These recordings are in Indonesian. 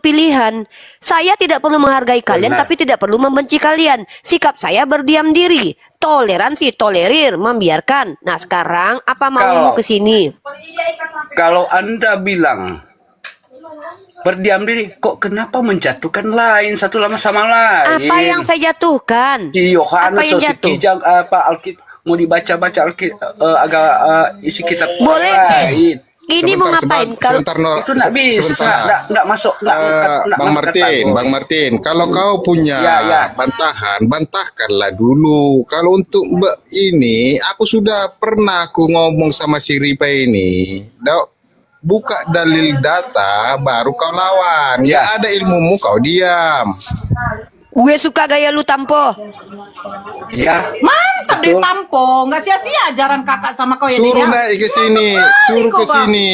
pilihan. Saya tidak perlu menghargai kalian, tapi tidak perlu membenci kalian. Sikap saya berdiam diri. Toleransi, tolerir, membiarkan. Nah sekarang apa maumu ke sini? Kalau Anda bilang berdiam diri, kok kenapa menjatuhkan lain satu sama lain? Apa yang saya jatuhkan? Si Yohanes, Apa yang jatuh? Kijang, Alkitab mau dibaca-baca agak isi kitab Boleh. lain. Ini mau ngapain? Kalau Sebentar, Nor. Itu nggak bisa, nggak masuk. Bang Martin, kalau kau punya bantahan, bantahkanlah dulu. Kalau untuk ini, aku sudah pernah aku ngomong sama si Ripa ini. Buka dalil data, baru kau lawan. Nggak ada ilmumu, kau diam. gue suka gaya lu Tampo. Ya. Mantap deh Tampo, nggak sia-sia ajaran kakak sama kau ya. Suruh naik ke sini, suruh ke sini.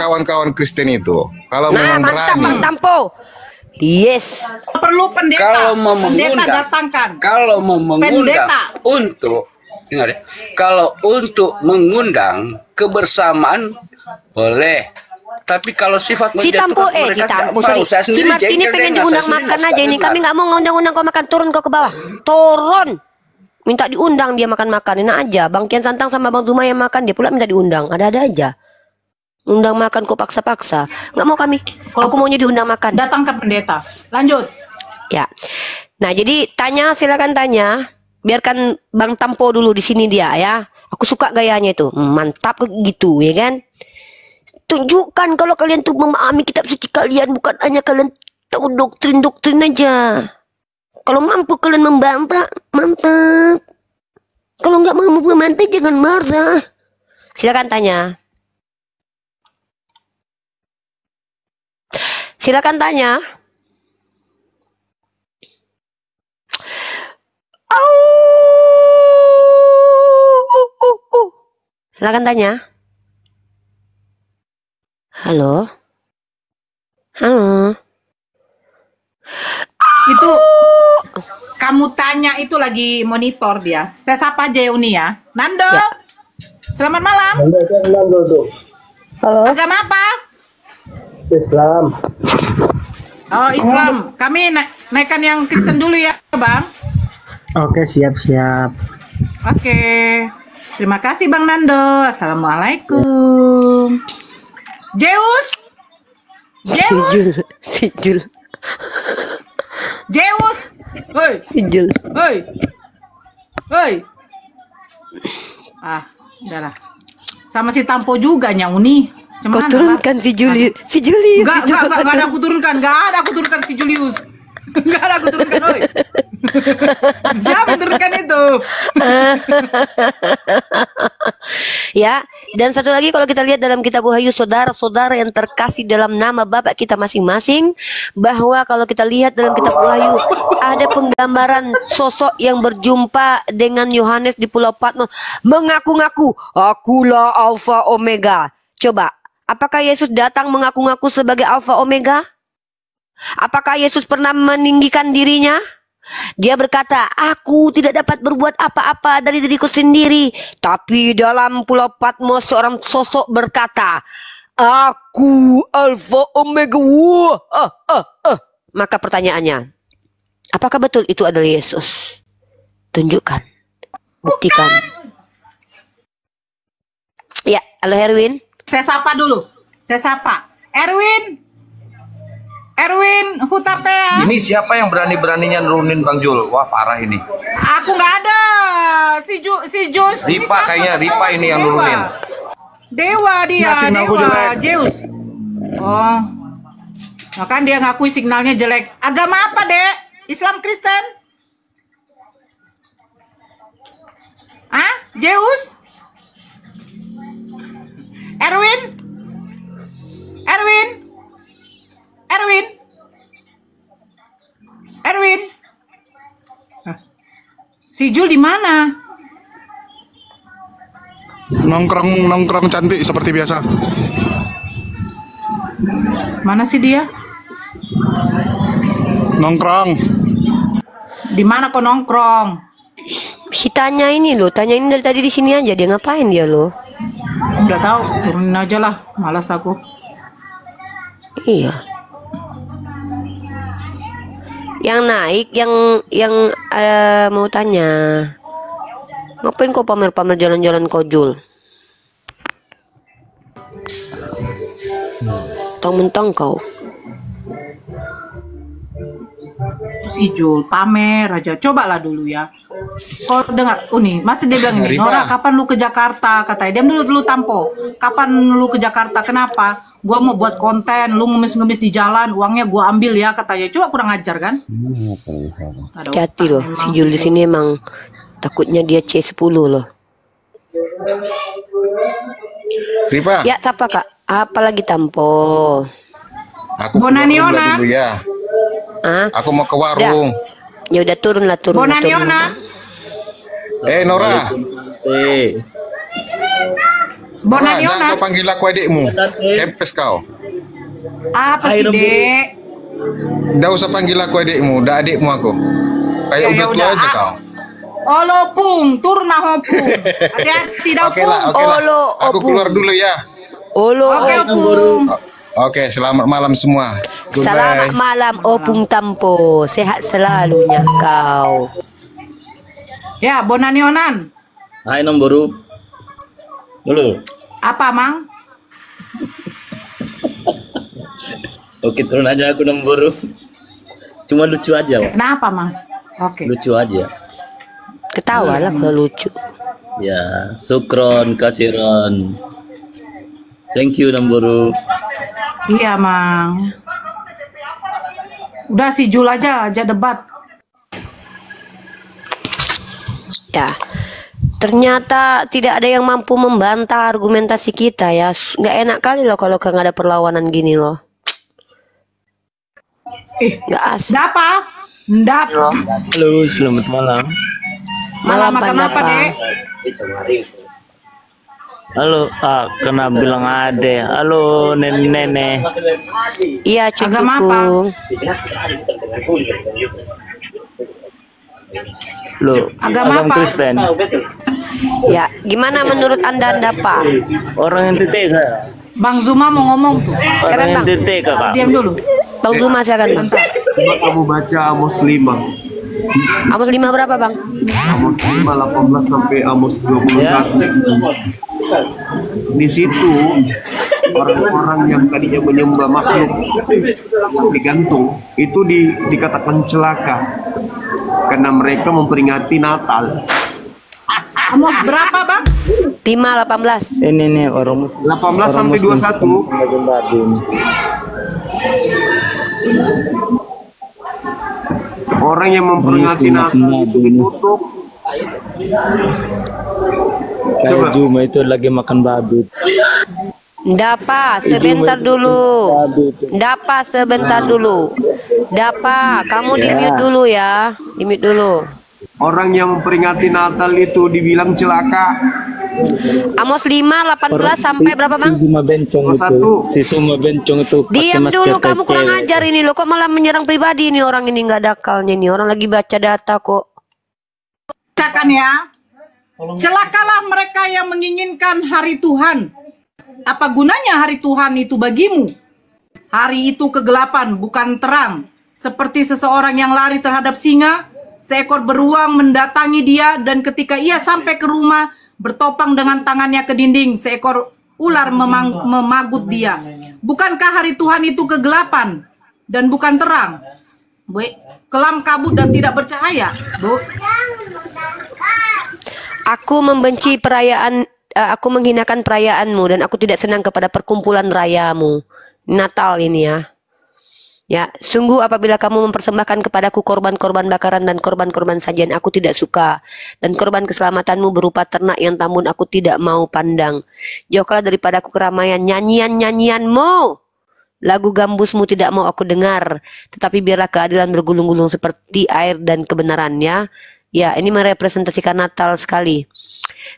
Kawan-kawan Kristen itu, kalau memang mantap berani. Bang Tampo. Yes. Perlu pendeta. Kalau mau mengundang, datangkan. kalau mau mengundang untuk, dengar ya, kalau untuk mengundang kebersamaan boleh. Tapi kalau sifat Si Tampo, si Martin ini pengen diundang makan aja ini. Kami nggak mau ngundang-undang kau makan. Turun kau ke bawah. Turun. Minta diundang dia makan-makan. Enak aja. Bang Kian Santang sama Bang Zuma yang makan, dia pula minta diundang. Ada-ada aja. Undang makan kok paksa-paksa. Nggak mau kami. Aku maunya diundang makan. Datang ke pendeta. Lanjut. Ya. Nah jadi silakan tanya. Biarkan Bang Tampo dulu di sini dia ya. Aku suka gayanya itu. Mantap gitu ya kan. Tunjukkan kalau kalian tuh memahami kitab suci kalian, bukan hanya kalian tahu doktrin-doktrin aja. Kalau mampu kalian membantah, mantap. Kalau nggak mampu membantah, jangan marah. Silakan tanya. Silakan tanya. Silakan tanya. Halo. Halo. Itu kamu tanya itu lagi monitor dia. Saya sapa aja Uni ya. Nando. Ya. Selamat malam. Halo. Agama apa? Islam. Oh, Islam. Kami naikkan yang Kristen dulu ya, Bang. Oke, siap-siap. Oke. Terima kasih Bang Nando. Assalamualaikum. Zeus. Sijul. Zeus. Hoi. Sijul. Hoi. Hoi. Ah, udahlah. Sama si Tampo juga Uni. Kau turunkan si Julius. Si Julius. Enggak ada aku turunkan. Enggak ada aku turunkan si Julius. Enggak ada aku turunkan, hoi. Siapa yang turunkan itu? Ya, dan satu lagi kalau kita lihat dalam kitab Wahyu, saudara-saudara yang terkasih dalam nama Bapak kita masing-masing, bahwa kalau kita lihat dalam kitab Wahyu ada penggambaran sosok yang berjumpa dengan Yohanes di Pulau Patmos, mengaku-ngaku, akulah Alfa Omega. Coba, apakah Yesus datang mengaku-ngaku sebagai Alfa Omega? Apakah Yesus pernah meninggikan dirinya? Dia berkata, aku tidak dapat berbuat apa-apa dari diriku sendiri. Tapi dalam Pulau Patmos seorang sosok berkata, aku Alfa Omega. Maka pertanyaannya, apakah betul itu adalah Yesus? Tunjukkan. Buktikan. Ya, halo Erwin. Saya sapa dulu. Saya sapa. Erwin, Hutapea. Ini siapa yang berani-beraninya nurunin Bang Jul? Wah parah ini. Aku nggak ada. Si Jus. Ripa kayaknya, Ripa ini yang nurunin. Dewa dia, Dewa. Zeus. Oh. Nah kan dia ngakui signalnya jelek. Agama apa, Dek? Islam Kristen? Zeus? Erwin? Si Jul di mana? Nongkrong cantik seperti biasa. Mana sih dia? Nongkrong. Di mana kok nongkrong? Si tanya ini dari tadi di sini aja, dia ngapain dia loh? Udah tahu, turunin aja lah, malas aku. Iya. Yang naik, mau tanya. Ngapain kau pamer-pamer jalan-jalan kau, Jul? Mentang-mentang kau. Si Jul pamer aja, cobalah dulu ya. Kau dengar, nih masih dia bilang ini, Nora kapan lu ke Jakarta? Katanya, diam dulu Tampo. Kapan lu ke Jakarta? Kenapa? Gua mau buat konten, lu ngemis-ngemis di jalan, uangnya gua ambil ya, katanya. Coba kurang ajar kan? Hati loh, si Jul di sini emang takutnya dia C10 loh. Ripa. Ya, siapa Kak? Apalagi Tampo? Aku Bonaniona dulu ya. Aku mau ke warung. Ya udah turun. Bonaniona. Nora. Bonaniona. Jangan kau panggil aku adikmu. Kempes kau. Apa sih, Dek? Nggak usah panggil aku adikmu. Udah adikmu aku. Kayak udah tua aja kau. Olo Pung, turun mah Opung. Hati-hati dah Pung. Aku keluar dulu ya. Oke, Opung. Oke, selamat malam semua. Goodbye. Selamat malam Opung Tampo. Sehat selalunya kau. Ya, Bonanionan. Hai Nomboru. Dulu. Apa, Mang? Oke, turun aja aku Nomboru. Cuma lucu aja, Wak. Kenapa, Mang? Oke. Lucu aja. Ketawa lah kalau lucu. Ya, sukron kasiron. Thank you Nomboru. Iya, Mang. Udah si Jul aja debat. Ya, ternyata tidak ada yang mampu membantah argumentasi kita ya. Nggak enak kali loh kalau nggak ada perlawanan gini loh. Nggak asik. Dapa? Halo, selamat malam. Malam makan apa, Dek? Halo, kena bilang ade. Halo, nenek. Iya, cucuku. Agama apa? Loh, agama apa? Kristen. Ya, gimana menurut Anda Pak? Orang NTT Kak. Bang Zuma mau ngomong tuh. Orang NTT Kak. Diam dulu. Bang Zuma silakan. Coba kamu baca Amos 5. Amos 5 berapa, Bang? Amos 5 18 sampai Amos 21. Di situ orang-orang yang tadinya menyembah makhluk yang digantung itu dikatakan celaka karena mereka memperingati Natal. Amos berapa, Bang? 5:18. Ini nih orang Muslim. 18 sampai 21. Orang yang memperingati Natal itu ditutup. Kayak Juma itu lagi makan babi. Dapa, sebentar dulu. Dapa, kamu di-mute dulu ya. Di-mute dulu. Orang yang memperingati Natal itu dibilang celaka. Amos 5:18 sampai berapa, Bang? Si Suma Bencong itu. Si Suma Bencong itu. Diam dulu, kamu kurang ajar ini loh. Kok malah menyerang pribadi ini orang ini, nggak ada akalnya ini. Orang lagi baca data kok. Cakan ya. Celakalah mereka yang menginginkan hari Tuhan. Apa gunanya hari Tuhan itu bagimu? Hari itu kegelapan, bukan terang. Seperti seseorang yang lari terhadap singa, seekor beruang mendatangi dia, dan ketika ia sampai ke rumah, bertopang dengan tangannya ke dinding, seekor ular memagut dia. Bukankah hari Tuhan itu kegelapan dan bukan terang? Bu, kelam kabut dan tidak bercahaya, Bu. Aku membenci perayaan, aku menghinakan perayaanmu, dan aku tidak senang kepada perkumpulan rayamu. Natal ini ya. Ya, sungguh apabila kamu mempersembahkan kepadaku korban-korban bakaran dan korban-korban sajian, aku tidak suka. Dan korban keselamatanmu berupa ternak yang tambun aku tidak mau pandang. Jauhkanlah daripadaku keramaian nyanyian-nyanyianmu. Lagu gambusmu tidak mau aku dengar. Tetapi biarlah keadilan bergulung-gulung seperti air dan kebenarannya. Ya, ini merepresentasikan Natal sekali.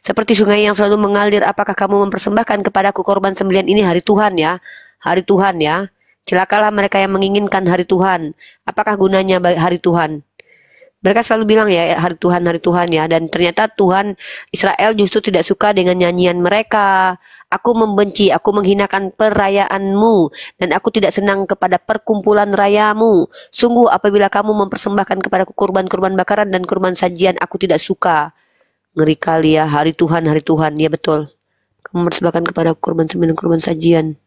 Seperti sungai yang selalu mengalir, apakah kamu mempersembahkan kepadaku korban sembelian ini hari Tuhan ya? Hari Tuhan ya. Celakalah mereka yang menginginkan hari Tuhan. Apakah gunanya hari Tuhan? Mereka selalu bilang ya hari Tuhan ya, dan ternyata Tuhan Israel justru tidak suka dengan nyanyian mereka. Aku membenci, aku menghinakan perayaanmu, dan aku tidak senang kepada perkumpulan rayamu. Sungguh apabila kamu mempersembahkan kepadaku kurban-kurban bakaran dan kurban sajian, aku tidak suka. Ngeri kali ya, hari Tuhan, ya betul. Kamu mempersembahkan kepada kurban sembilan kurban sajian.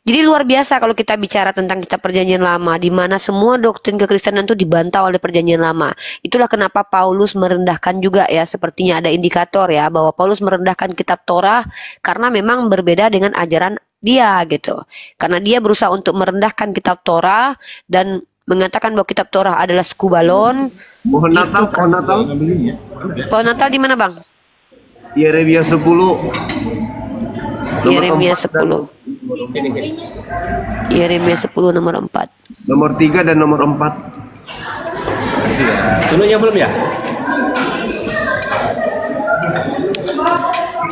Jadi luar biasa kalau kita bicara tentang kitab perjanjian lama, di mana semua doktrin kekristenan itu dibantah oleh perjanjian lama. Itulah kenapa Paulus merendahkan juga ya, sepertinya ada indikator ya, bahwa Paulus merendahkan kitab Torah karena memang berbeda dengan ajaran dia gitu. Karena dia berusaha untuk merendahkan kitab Torah dan mengatakan bahwa kitab Torah adalah skubalon. Pohon Natal, pohon Natal. Pohon Natal di mana bang? Yeremia 10. Yeremia 10. Yeremia 10 nomor 4. Nomor 3 dan nomor 4. Tunuknya belum ya?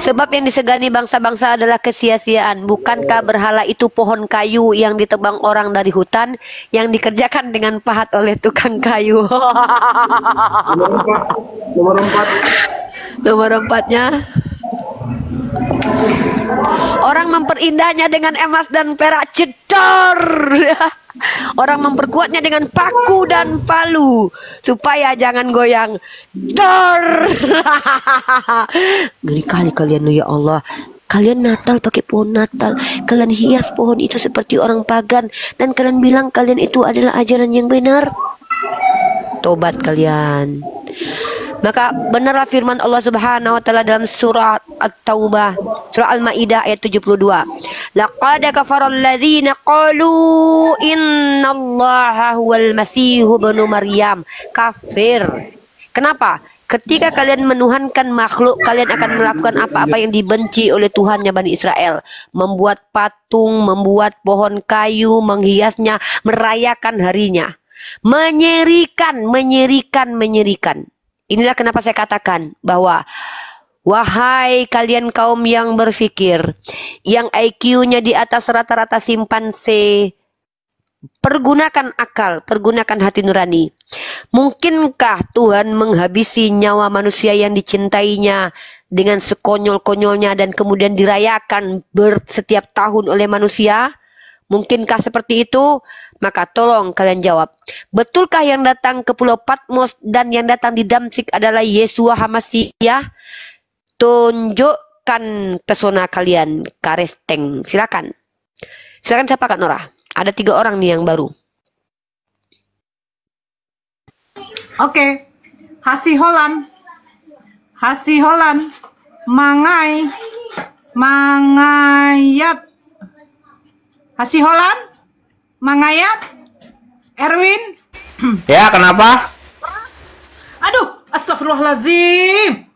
Sebab yang disegani bangsa-bangsa adalah kesia-siaan. Bukankah berhala itu pohon kayu yang ditebang orang dari hutan, yang dikerjakan dengan pahat oleh tukang kayu? Nomor 4. Nomor 4-nya. Orang memperindahnya dengan emas dan perak cedor. Orang memperkuatnya dengan paku dan palu supaya jangan goyang. Dor. Ngeri kali kalian ya Allah. Kalian Natal pakai pohon Natal, kalian hias pohon itu seperti orang pagan, dan kalian bilang kalian itu adalah ajaran yang benar. Tobat kalian. Maka benarlah firman Allah Subhanahu wa taala dalam surah At-Taubah, surah Al-Maidah ayat 72. Laqad kafara alladzina qalu innallaha huwal masih ibnu Maryam. Kafir. Kenapa? Ketika kalian menuhankan makhluk, kalian akan melakukan apa-apa yang dibenci oleh Tuhannya Bani Israel. Membuat patung, membuat pohon kayu, menghiasnya, merayakan harinya. Menyerikan. Inilah kenapa saya katakan bahwa wahai kalian kaum yang berpikir, yang IQ-nya di atas rata-rata simpanse, pergunakan akal, pergunakan hati nurani. Mungkinkah Tuhan menghabisi nyawa manusia yang dicintainya dengan sekonyol-konyolnya dan kemudian dirayakan setiap tahun oleh manusia? Mungkinkah seperti itu? Maka tolong kalian jawab. Betulkah yang datang ke Pulau Patmos dan yang datang di Damsyik adalah Yesua HaMasyiah? Tunjukkan pesona kalian, Karesteng. Silakan. Silakan siapa Kak Nora? Ada 3 orang nih yang baru. Oke. Hasiholan. Mangayat. Hasiholan, Mangayat, Erwin. Ya, kenapa? Aduh, astagfirullahaladzim.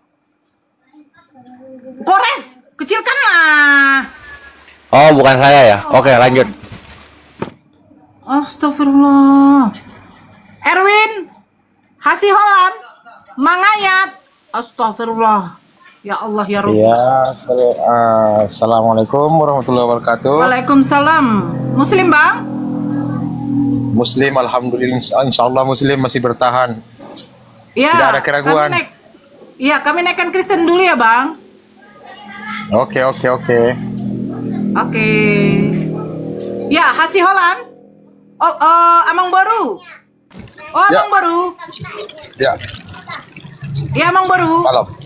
Kores, kecilkanlah. Oh, bukan saya ya. Oke, lanjut. Astagfirullah. Erwin, Hasiholan, Mangayat. Astagfirullah. Ya Allah ya Rabb. Ya, assalamualaikum warahmatullahi wabarakatuh. Waalaikumsalam. Muslim bang? Muslim, alhamdulillah, insyaallah Muslim masih bertahan. Ya. Tidak ada keraguan. Kami naikkan Kristen dulu ya bang. Oke. Ya, Hasiholan. Amang baru. Amang baru. Ya. Ya, Amang baru. Malam.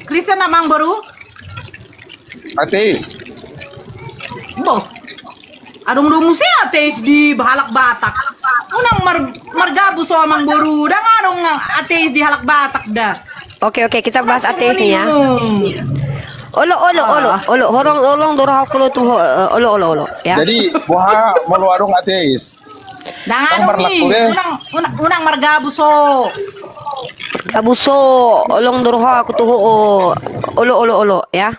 Kristen Amang baru? Ateis. Boh. Adong musi ateis di Halak Batak. Unang margabu so Amang baru. Dan adong ateis di Halak Batak dah. Oke, kita bahas ateis nih ya. Olo, horong dorong kulo tuh olo ya. Jadi buah malu adong ateis. Dan adong nih, unang margabu so. Kabuso, olong durha aku tuh olo ya.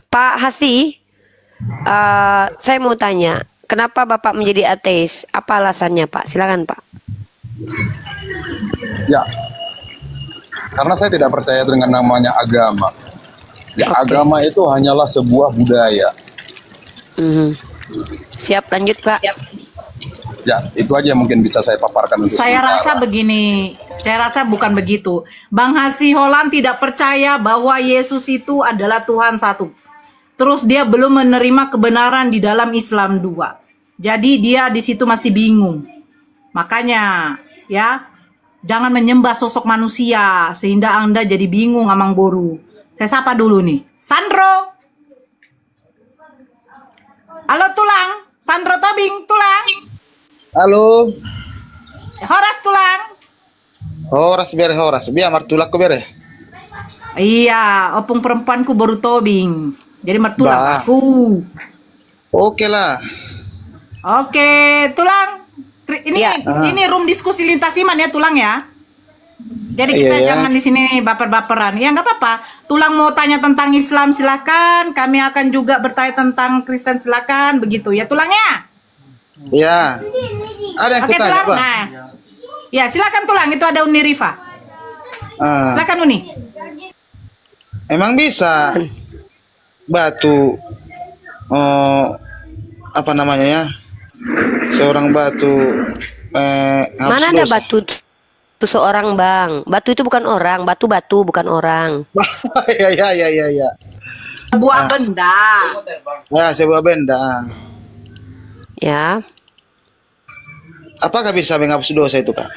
Pak Hasi, saya mau tanya, kenapa Bapak menjadi ateis? Apa alasannya Pak? Silakan Pak. Ya, karena saya tidak percaya dengan namanya agama. Ya, agama itu hanyalah sebuah budaya. Siap, lanjut Pak. Ya, itu aja yang mungkin bisa saya paparkan untuk Saya sementara. rasa begini, saya rasa bukan begitu. Bang Hasi Holland tidak percaya bahwa Yesus itu adalah Tuhan satu. Terus dia belum menerima kebenaran di dalam Islam 2. Jadi dia di situ masih bingung. Makanya ya, jangan menyembah sosok manusia sehingga Anda jadi bingung Amang Boru. Saya sapa dulu nih. Sandro. Halo Tulang. Sandro Tobing, Tulang. Halo. Horas Tulang. Horas biar martulak ko bere. Iya, opung perempuanku baru Tobing. Jadi mertulak aku. Oke lah. Oke, Tulang. Ini room diskusi lintas iman ya, Tulang ya. Jadi kita jangan di sini baper-baperan. Ya nggak apa-apa. Tulang mau tanya tentang Islam silakan. Kami akan juga bertanya tentang Kristen silakan. Begitu ya, Tulang ya. Iya. Ada yang Oke, Tulang. Nah, ya silakan Tulang. Itu ada Uni Rifa. Silakan Uni. Emang bisa batu apa namanya ya? Seorang batu mana ada batu itu seorang bang? Batu itu bukan orang, batu-batu bukan orang. Ya. Sebuah benda. Ya, sebuah benda. Ya. Apakah bisa menghapus dosa itu, Kak?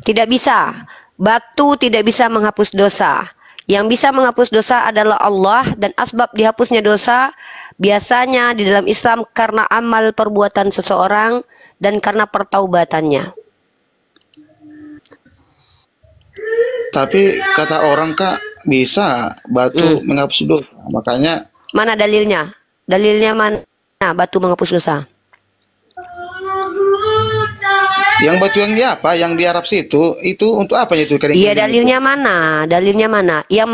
Tidak bisa. Batu tidak bisa menghapus dosa. Yang bisa menghapus dosa adalah Allah, dan asbab dihapusnya dosa biasanya di dalam Islam karena amal perbuatan seseorang dan karena pertaubatannya. Tapi kata orang, Kak, bisa batu menghapus dosa. Makanya mana dalilnya? Dalilnya mana batu menghapus dosa? Yang batu yang di apa? Yang di Arab situ itu untuk apa itu? Iya, dalilnya mana? Dalilnya mana? Yang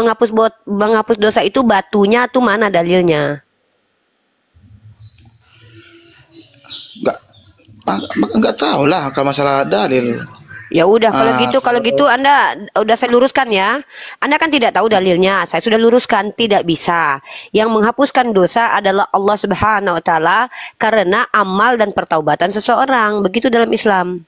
menghapus dosa itu batunya tuh mana dalilnya? Enggak tahu lah kalau masalah dalil. Ya udah, kalau gitu Anda udah saya luruskan ya. Anda kan tidak tahu dalilnya. Saya sudah luruskan, tidak bisa. Yang menghapuskan dosa adalah Allah Subhanahu wa taala karena amal dan pertaubatan seseorang. Begitu dalam Islam.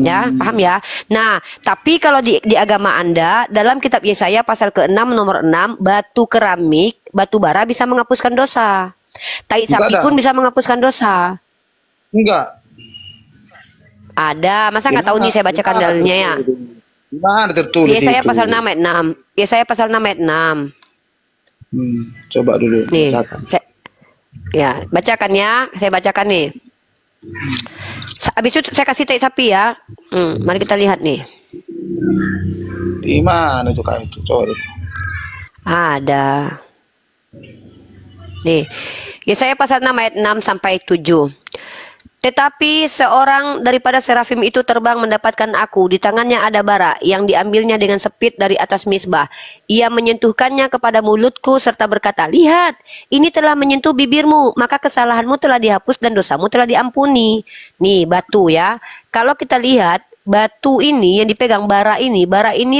Ya, paham ya? Nah, tapi kalau di agama Anda, dalam kitab Yesaya pasal ke-6 nomor 6, batu keramik, batu bara bisa menghapuskan dosa. Tai sapi pun bisa menghapuskan dosa. Enggak. Ada, masa nggak tahu nih saya bacakan dalilnya ya? Mana tertulis itu? Yesaya pasal 6 ayat 6. Yesaya pasal 6 ayat 6. Coba dulu. Nih, ya, bacakan ya. Saya bacakan nih. Habis itu saya kasih tai sapi ya. Mari kita lihat nih. Di mana itu Kak itu? Coba dulu. Ada. Nih, Yesaya pasal 6 ayat 6 sampai 7. Tetapi seorang daripada serafim itu terbang mendapatkan aku. Di tangannya ada bara yang diambilnya dengan sepit dari atas misbah. Ia menyentuhkannya kepada mulutku serta berkata, lihat, ini telah menyentuh bibirmu, maka kesalahanmu telah dihapus dan dosamu telah diampuni. Nih batu ya. Kalau kita lihat batu ini yang dipegang bara ini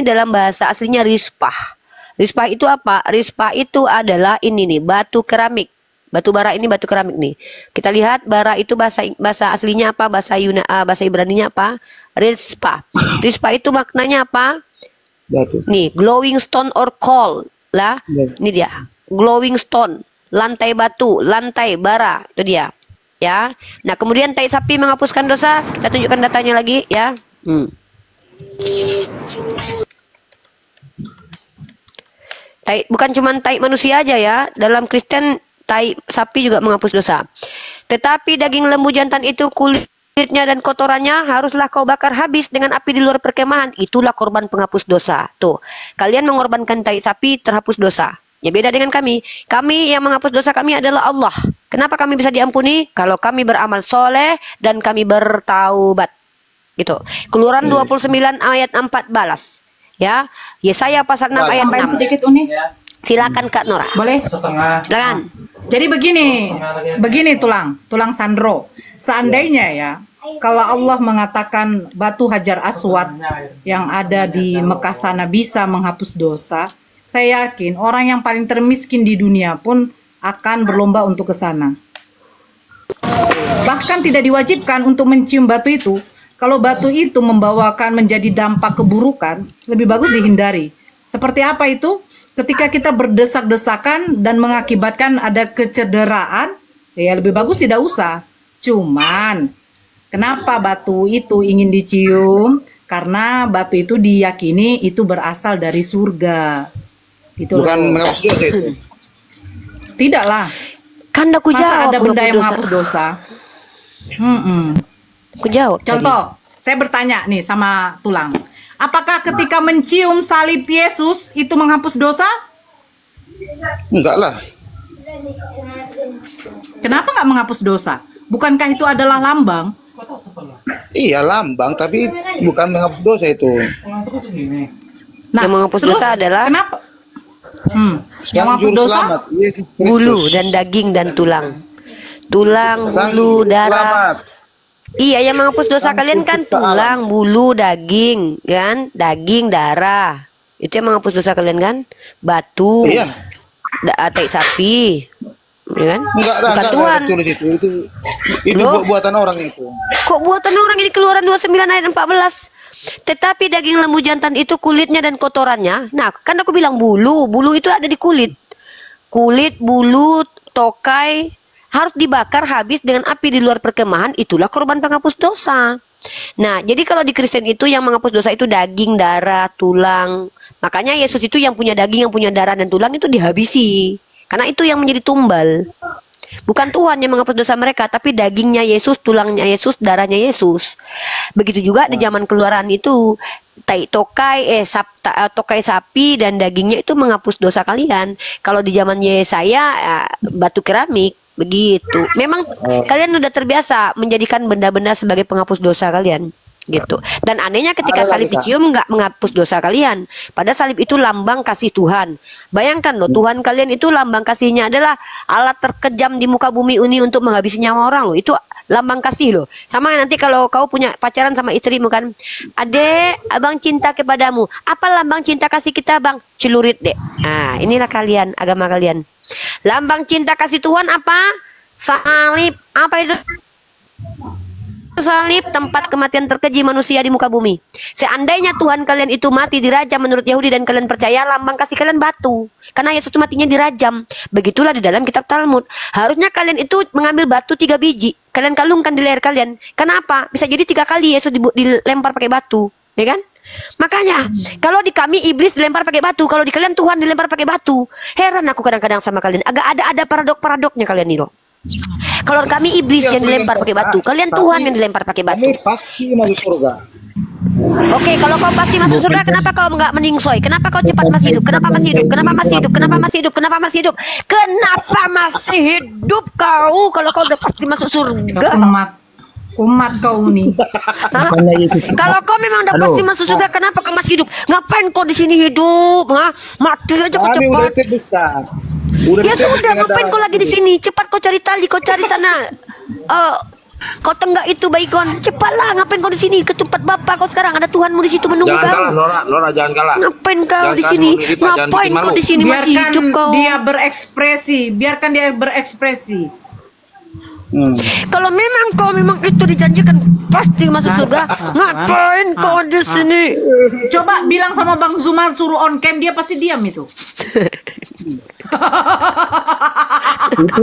dalam bahasa aslinya rispah. Rispah itu apa? Rispah itu adalah ini nih, batu keramik. Batu bara ini batu keramik nih. Kita lihat bara itu bahasa aslinya apa? Bahasa Ibraninya apa? Rispah. Rispah itu maknanya apa? Batu. Nih, glowing stone or coal lah. Ini dia. Glowing stone, lantai batu, lantai bara, itu dia. Ya. Nah, kemudian tai sapi menghapuskan dosa. Kita tunjukkan datanya lagi ya. Bukan cuma tai manusia aja ya. Dalam Kristen tai sapi juga menghapus dosa. Tetapi daging lembu jantan itu kulitnya dan kotorannya haruslah kau bakar habis dengan api di luar perkemahan. Itulah korban penghapus dosa. Tuh, kalian mengorbankan tai sapi terhapus dosa. Ya beda dengan kami. Kami yang menghapus dosa kami adalah Allah. Kenapa kami bisa diampuni? Kalau kami beramal soleh dan kami bertaubat. Gitu. Keluaran 29 ayat 4 balas. Ya, Yesaya pasal 6 ayat 6. Sedikit Uni. Silakan Kak Nora. Boleh? Silakan. Jadi begini tulang Sandro. Seandainya ya, kalau Allah mengatakan batu Hajar Aswad yang ada di Mekah sana bisa menghapus dosa, saya yakin orang yang paling termiskin di dunia pun akan berlomba untuk ke sana. Bahkan tidak diwajibkan untuk mencium batu itu. Kalau batu itu membawakan menjadi dampak keburukan, lebih bagus dihindari. Seperti apa itu? Ketika kita berdesak-desakan dan mengakibatkan ada kecederaan, ya lebih bagus tidak usah. Cuman, kenapa batu itu ingin dicium? Karena batu itu diyakini itu berasal dari surga. Gitu Bukan loh. menghapus dosa itu. Tidaklah. Kan aku Masa jawab ada benda yang menghapus menghapus dosa? Aku jawab. Contoh, saya bertanya nih sama Tulang. Apakah ketika mencium salib Yesus itu menghapus dosa? Enggak lah. Kenapa nggak menghapus dosa? Bukankah itu adalah lambang? Iya lambang, tapi bukan menghapus dosa itu. Nah, yang menghapus terus dosa adalah kenapa? Yang menghapus juru dosa? selamat, Yesus Kristus. bulu dan daging dan tulang. Tulang, Sang bulu, juru darah. selamat. Iya, yang menghapus dosa kalian kan tulang, bulu, daging, kan? Daging, darah. Itu yang menghapus dosa kalian kan? Batu. Iya. Tai sapi. Ya kan? Enggak ada, Bukan enggak Tuhan. ada tulis itu Loh? buatan orang itu. Kok buatan orang ini Keluaran 29 ayat 14? Tetapi daging lembu jantan itu kulitnya dan kotorannya. Nah, kan aku bilang bulu. Bulu itu ada di kulit. Kulit, bulu, tokai harus dibakar habis dengan api di luar perkemahan. Itulah korban penghapus dosa. Nah, jadi kalau di Kristen itu yang menghapus dosa itu daging, darah, tulang. Makanya Yesus itu yang punya daging, yang punya darah dan tulang itu dihabisi. Karena itu yang menjadi tumbal. Bukan Tuhan yang menghapus dosa mereka, tapi dagingnya Yesus, tulangnya Yesus, darahnya Yesus. Begitu juga di zaman Keluaran itu, tokai sapi dan dagingnya itu menghapus dosa kalian. Kalau di zaman Yesaya batu keramik, begitu. Memang kalian udah terbiasa menjadikan benda-benda sebagai penghapus dosa kalian. Gitu. Dan anehnya ketika salib dicium nggak menghapus dosa kalian. Padahal salib itu lambang kasih Tuhan. Bayangkan loh, Tuhan kalian itu lambang kasihnya adalah alat terkejam di muka bumi ini untuk menghabisi nyawa orang loh. Itu lambang kasih loh. Sama nanti kalau kau punya pacaran sama istrimu kan, adek, abang cinta kepadamu. Apa lambang cinta kasih kita bang? Celurit deh. Nah, inilah kalian, agama kalian. Lambang cinta kasih Tuhan apa? Salib. Apa itu? Salib, tempat kematian terkeji manusia di muka bumi. Seandainya Tuhan kalian itu mati dirajam menurut Yahudi dan kalian percaya, lambang kasih kalian batu. Karena Yesus matinya dirajam. Begitulah di dalam kitab Talmud. Harusnya kalian itu mengambil batu 3 biji. Kalian kalungkan di leher kalian. Kenapa? Bisa jadi 3 kali Yesus dilempar pakai batu. Ya kan? Makanya kalau di kami iblis dilempar pakai batu, kalau di kalian Tuhan dilempar pakai batu. Heran aku kadang-kadang sama kalian. Agak ada paradok-paradoknya kalian nih loh. Kalau kami iblis yang dilempar pakai batu, kalian Tuhan yang dilempar pakai batu. Kami pasti masuk surga. Oke, kalau kau pasti masuk surga, kenapa kau nggak meningsoy? Kenapa kau cepat masih hidup? Kenapa masih hidup? Kenapa masih hidup? Kenapa masih hidup? Kenapa masih hidup? Kenapa masih hidup kau? Kalau kau udah pasti masuk surga. Kumat kau nih. Kalau kau memang udah pasti masuk surga, kenapa kau masih hidup? Ngapain kau di sini hidup? Hah? Mati aja kau cepat. Ya sudah, ngapain kau lagi di sini? Cepat kau cari tali, kau cari sana. Kau tenggak itu baikon. Cepatlah, ngapain kau di sini? Ketupat bapak kau sekarang, ada Tuhanmu di situ menunggu kau. Jangan kalah, Nora, jangan kalah. Ngapain kau di sini? Ngapain kau di sini masih hidup kau? Dia berekspresi, biarkan dia berekspresi. Kalau kau memang itu dijanjikan pasti masuk surga, ngapain kau di sini? Coba bilang sama Bang Zuma suruh on cam, dia pasti diam itu. Itu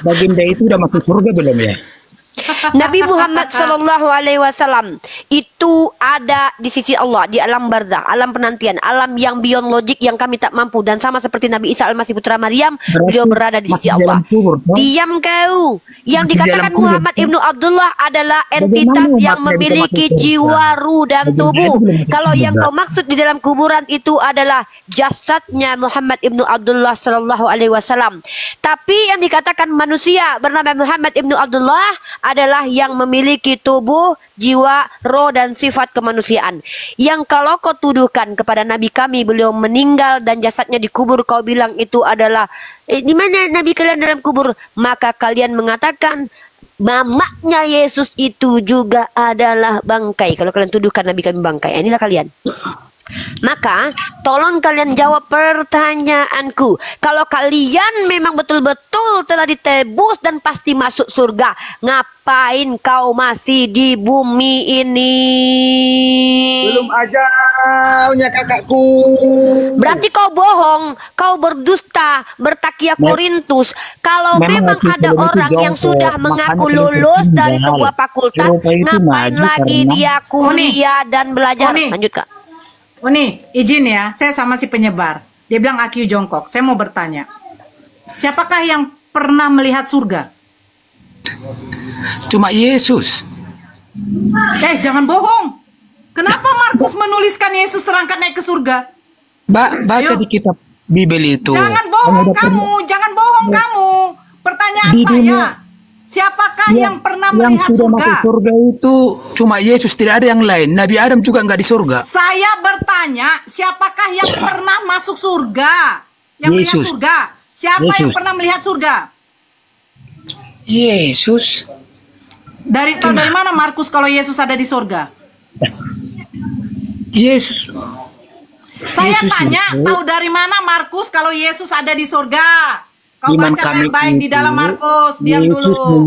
baginda itu udah masuk surga belum ya? Nabi Muhammad SAW itu ada di sisi Allah di alam barzakh, alam penantian, alam yang beyond logik yang kami tak mampu. Dan sama seperti Nabi Isa Al-Masih Putra Maryam, beliau berada di sisi Allah. Diam kau. Yang dikatakan Muhammad Ibnu Abdullah adalah entitas yang memiliki jiwa, ruh dan tubuh. Kalau yang kau maksud di dalam kuburan itu adalah jasadnya Muhammad Ibnu Abdullah SAW. Tapi yang dikatakan manusia bernama Muhammad Ibnu Abdullah adalah yang memiliki tubuh, jiwa, roh dan sifat kemanusiaan. Yang kalau kau tuduhkan kepada Nabi kami, beliau meninggal dan jasadnya dikubur, kau bilang itu adalah di mana Nabi kalian dalam kubur, maka kalian mengatakan mamaknya Yesus itu juga adalah bangkai. Kalau kalian tuduhkan Nabi kami bangkai, inilah kalian. Maka tolong kalian jawab pertanyaanku. Kalau kalian memang betul-betul telah ditebus dan pasti masuk surga, ngapain kau masih di bumi ini? Belum ajalnya kakakku. Berarti kau bohong, kau berdusta, bertakia Korintus. Kalau memang ada orang yang sudah mengaku lulus dari sebuah fakultas, ngapain lagi dia kuliah dan belajar? Lanjut Kak. Uni, izin ya, saya sama si penyebar. Dia bilang AQ jongkok. Saya mau bertanya, siapakah yang pernah melihat surga? Cuma Yesus. Jangan bohong. Kenapa Markus menuliskan Yesus terangkat naik ke surga? Baca di kitab Bibel itu. Jangan bohong kamu, jangan bohong kamu. Pertanyaan saya, siapakah yang pernah melihat surga? Masuk surga itu cuma Yesus, tidak ada yang lain. Nabi Adam juga nggak di surga. Saya bertanya, siapakah yang pernah masuk surga? Yang melihat surga? Siapa yang pernah melihat surga? Yesus. Dari mana Markus kalau Yesus ada di surga? Yesus. Saya tanya, tahu dari mana Markus kalau Yesus ada di surga? Kau baca baik-baik di dalam Markus. Diam dulu.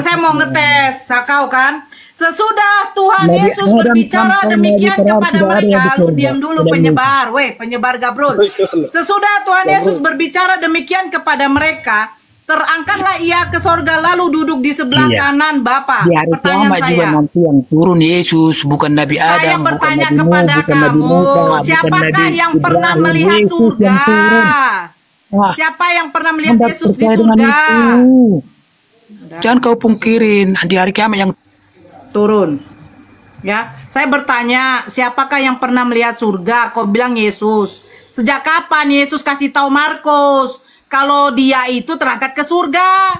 Saya mau ngetes kau kan. Sesudah Tuhan Yesus berbicara demikian kepada mereka, lu diam dulu penyebar, penyebar gabrul. Sesudah Tuhan Yesus berbicara demikian kepada mereka, terangkatlah ia ke sorga lalu duduk di sebelah kanan Bapa. Pertanyaan saya, juga nanti yang turun Yesus, bukan Nabi Adam. Saya bertanya kepada kamu, siapakah yang pernah melihat surga? Siapa yang pernah melihat Yesus di surga? Jangan kau pungkirin di hari kiamat yang turun. Ya, saya bertanya, siapakah yang pernah melihat surga? Kau bilang Yesus. Sejak kapan Yesus kasih tahu Markus kalau dia itu terangkat ke surga?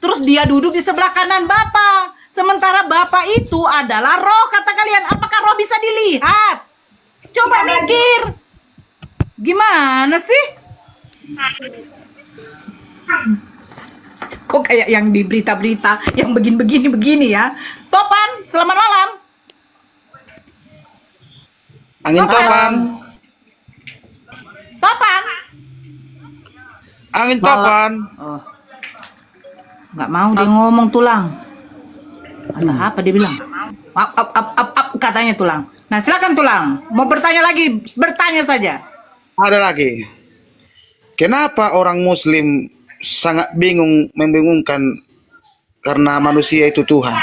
Terus dia duduk di sebelah kanan Bapa. Sementara Bapa itu adalah roh, kata kalian. Apakah roh bisa dilihat? Coba mikir. Gimana sih? Kok kayak yang di berita-berita yang begini-begini ya. Topan, selamat malam. Angin Topan. Topan. Angin Topan. Oh. Nggak mau dia ngomong tulang. Ada apa dia bilang? Katanya tulang. Nah silakan tulang. Mau bertanya lagi? Bertanya saja. Ada lagi. Kenapa orang Muslim sangat membingungkan karena manusia itu Tuhan?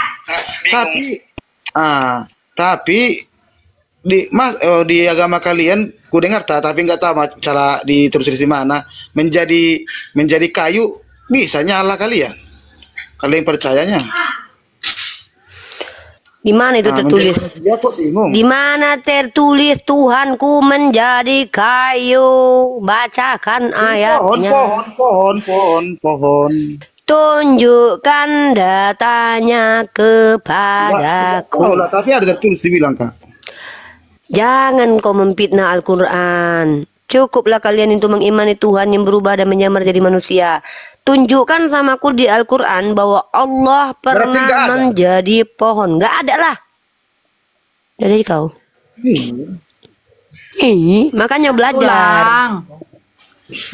Tapi di agama kalian, ku dengar tapi nggak tahu cara ditulis di mana. Menjadi kayu bisa nyala kalian. Kalian percayanya? Di mana itu tertulis? Di mana tertulis Tuhanku menjadi kayu? Bacakan ayatnya. Pohon. Tunjukkan datanya kepadaku. Tapi ada tertulis dibilang Kak. Jangan kau memfitnah Al-Quran. Cukuplah kalian itu mengimani Tuhan yang berubah dan menyamar jadi manusia. Tunjukkan sama aku di Al-Quran bahwa Allah pernah menjadi pohon. Nggak ada lah. Dari kau. Makanya belajar.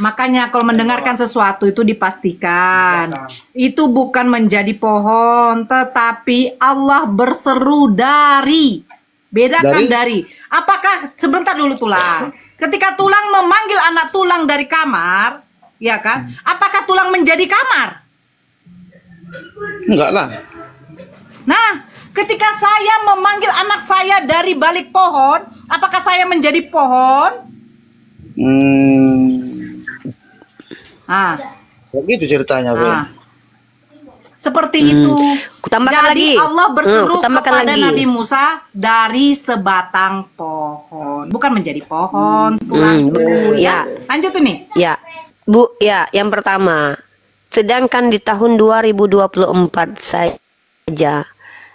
Makanya kalau mendengarkan sesuatu itu dipastikan. Itu bukan menjadi pohon. Tetapi Allah berseru dari. Bedakan dari. Apakah sebentar dulu tulang. Ketika tulang memanggil anak tulang dari kamar, ya kan? Apakah tulang menjadi kamar? Enggak lah. Nah, ketika saya memanggil anak saya dari balik pohon, apakah saya menjadi pohon? Begitu ceritanya, seperti itu. Tambahkan jadi lagi. Allah berseru kepada lagi. Nabi Musa dari sebatang pohon, bukan menjadi pohon. Ya. Lanjut nih. Ya, Bu. Ya, yang pertama. Sedangkan di tahun 2024 saja,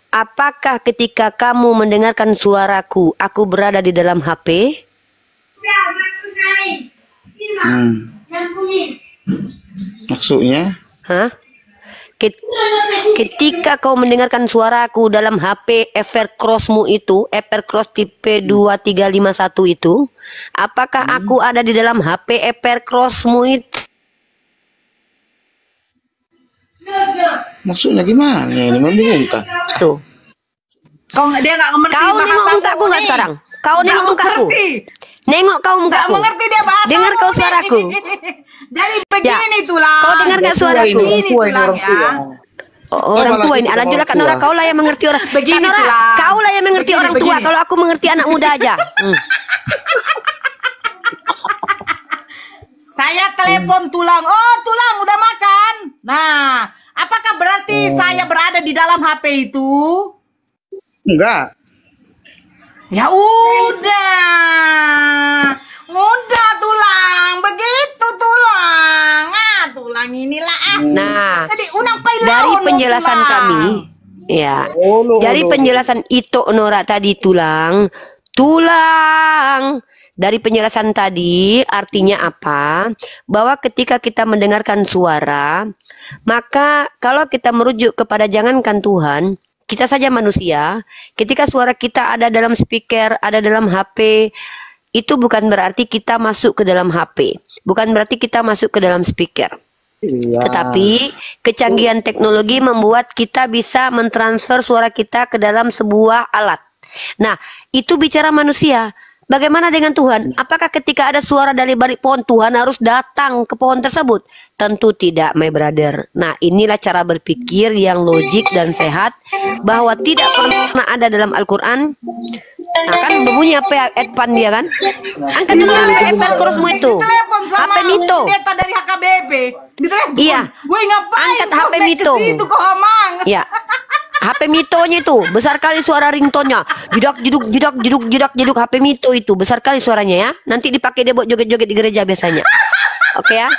apakah ketika kamu mendengarkan suaraku, aku berada di dalam HP? Maksudnya? Ketika kau mendengarkan suaraku dalam HP Evercrossmu itu, Evercross tipe 2351 itu, apakah aku ada di dalam HP Evercrossmu itu? Maksudnya gimana ini? Membingungkan. Tuh. Dia nggak mengerti. Kau nengok mukaku nggak sekarang? Kau nengok mukaku. Nengok kau mukaku. Nggak mengerti dia bahasa. Dengar kau suaraku. Jadi begini Tulang. Kau dengar nggak suaraku? Begini Tulang ya. Orang tua ini, lanjutlah Kak Nora, kau lah yang mengerti orang. Begini, Kak Nora, kau lah yang mengerti orang tua. Begini. Kalau aku mengerti anak muda aja. Saya telepon Tulang. Oh, Tulang udah makan. Nah, apakah berarti saya berada di dalam HP itu? Enggak. Ya udah. Udah Tulang, begitu Tulang. Ah, Tulang inilah ah. Nah, jadi unang dari penjelasan kami, ya, dari penjelasan itu Nora tadi Tulang, dari penjelasan tadi artinya apa? Bahwa ketika kita mendengarkan suara, maka kalau kita merujuk kepada jangankan Tuhan, kita saja manusia, ketika suara kita ada dalam speaker, ada dalam HP, itu bukan berarti kita masuk ke dalam HP, bukan berarti kita masuk ke dalam speaker. Iya. Tetapi kecanggihan teknologi membuat kita bisa mentransfer suara kita ke dalam sebuah alat. Nah, itu bicara manusia. Bagaimana dengan Tuhan? Apakah ketika ada suara dari balik pohon, Tuhan harus datang ke pohon tersebut? Tentu tidak, my brother. Nah, inilah cara berpikir yang logik dan sehat, bahwa tidak pernah ada dalam Al-Quran. Nah, kan berbunyi apa ya, Edvan dia kan? Angkat dulu Evercrossmu itu. HP Mito. Data dari HKBP. Iya. Gue ngapain? Angkat HP Mito. Iya. HP Mitonya itu besar kali suara ringtone-nya. Jedak jeduk jedak jeduk jedak jeduk HP Mito itu besar kali suaranya ya. Nanti dipakai dia buat joget-joget di gereja biasanya. Oke ya.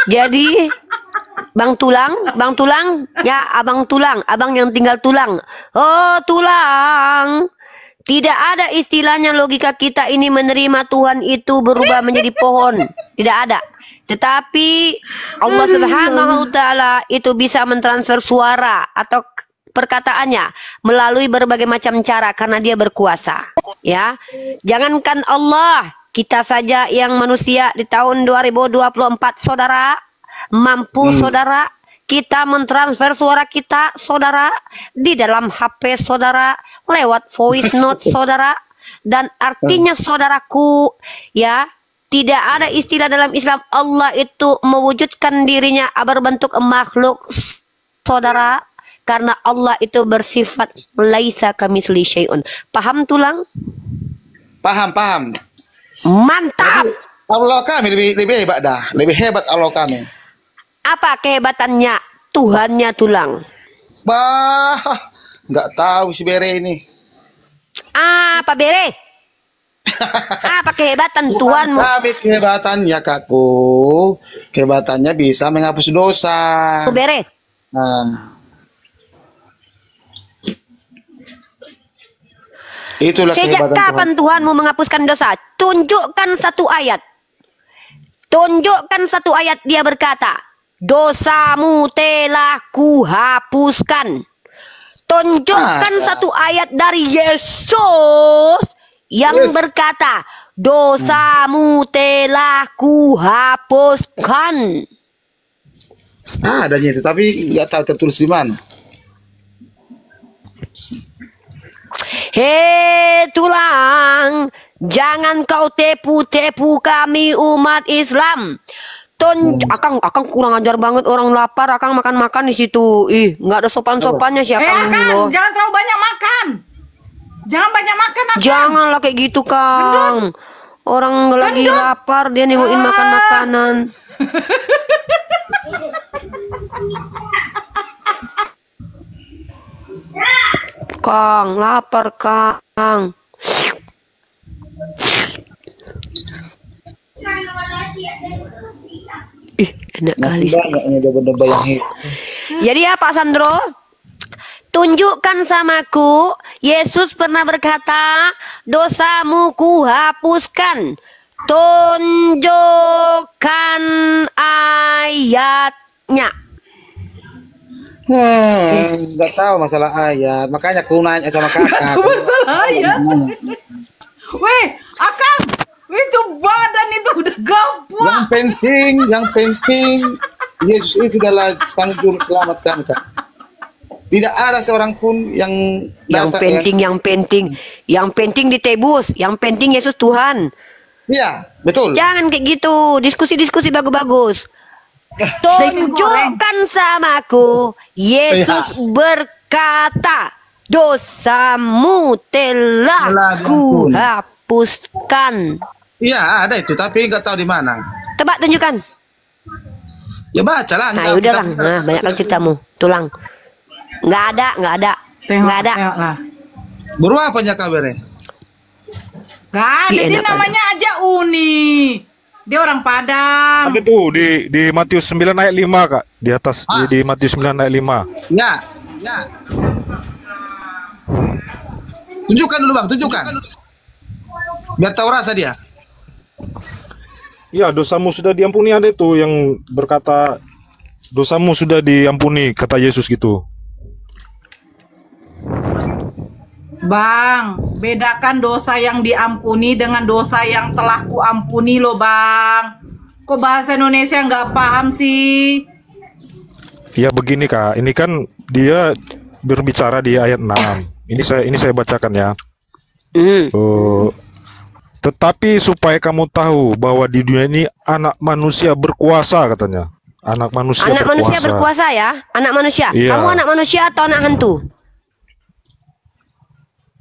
Jadi Bang Tulang, ya Abang Tulang, abang yang tinggal Tulang. Oh Tulang, tidak ada istilahnya logika kita ini menerima Tuhan itu berubah menjadi pohon. Tidak ada. Tetapi Allah Subhanahu wa Ta'ala itu bisa mentransfer suara atau perkataannya melalui berbagai macam cara karena dia berkuasa. Ya, jangankan Allah, kita saja yang manusia di tahun 2024 saudara mampu saudara kita mentransfer suara kita saudara di dalam HP saudara lewat voice note saudara, dan artinya saudaraku ya, tidak ada istilah dalam Islam Allah itu mewujudkan dirinya berbentuk makhluk saudara, karena Allah itu bersifat laisa kamitsli syai'un. Paham Tulang? Paham. Mantap. Jadi, Allah kami lebih hebat dah, lebih hebat Allah kami. Apa kehebatannya Tuhannya Tulang? Bah, nggak tahu si Bere ini. Apa Bere? Apa kehebatan Tuhanmu? Kami kehebatannya kakku, kehebatannya bisa menghapus dosa. Bere. Nah, itulah sejak kehebatan kapan Tuhanmu menghapuskan dosa? Tunjukkan satu ayat. Tunjukkan satu ayat dia berkata, dosamu telah kuhapuskan. Tunjukkan satu ayat dari Yesus yang berkata, dosamu telah kuhapuskan. Adanya itu, tapi nggak tahu tertulis di mana. Hei Tulang, jangan kau tepu-tepu kami umat Islam. Akang kurang ajar banget, orang lapar Akang makan-makan di situ. Ih, nggak ada sopan-sopannya sih Akang ini loh. Jangan terlalu banyak makan. Jangan banyak makan Akang. Janganlah kayak gitu Kang. Orang lagi lapar dia nengokin makan makanan. Kang, lapar Kang. Ih, enak kali. Jadi ya Pak Sandro, tunjukkan samaku, Yesus pernah berkata, dosamu kuhapuskan. Tunjukkan ayatnya. Nggak tahu masalah ayat, makanya aku nanya sama kakak. Masalah ayat. Weh, Akang, itu badan itu udah gampang. Yang penting Yesus itu adalah sang juru selamat kami, Kak. Tidak ada seorang pun yang penting ditebus, yang penting Yesus Tuhan. Iya, betul. Jangan kayak gitu, diskusi bagus-bagus. Tunjukkan samaku, Yesus berkata, dosamu telah kuhapuskan. Iya, ada itu, tapi nggak tahu di mana. Coba tunjukkan. Ya baca lah. Nah, udahlah, nah, banyak kan ceritamu, tulang. Nggak ada. Guru apanya kabarnya? Gak ada, dia namanya aja Uni. Dia orang Padang. Ada tuh di Matius 9 ayat 5, Kak. Di atas di Matius 9 ayat 5. Ya. Tunjukkan dulu, Bang, tunjukkan. Biar tahu rasa dia. Ya, dosamu sudah diampuni, ada itu yang berkata dosamu sudah diampuni, kata Yesus gitu. Bang, bedakan dosa yang diampuni dengan dosa yang telah kuampuni loh, Bang. Kok bahasa Indonesia nggak paham sih? Ya begini, Kak, ini kan dia berbicara di ayat 6. Ini saya bacakan ya. Tetapi supaya kamu tahu bahwa di dunia ini anak manusia berkuasa, katanya. Anak manusia berkuasa ya? Anak manusia? Iya. Kamu anak manusia atau anak hantu?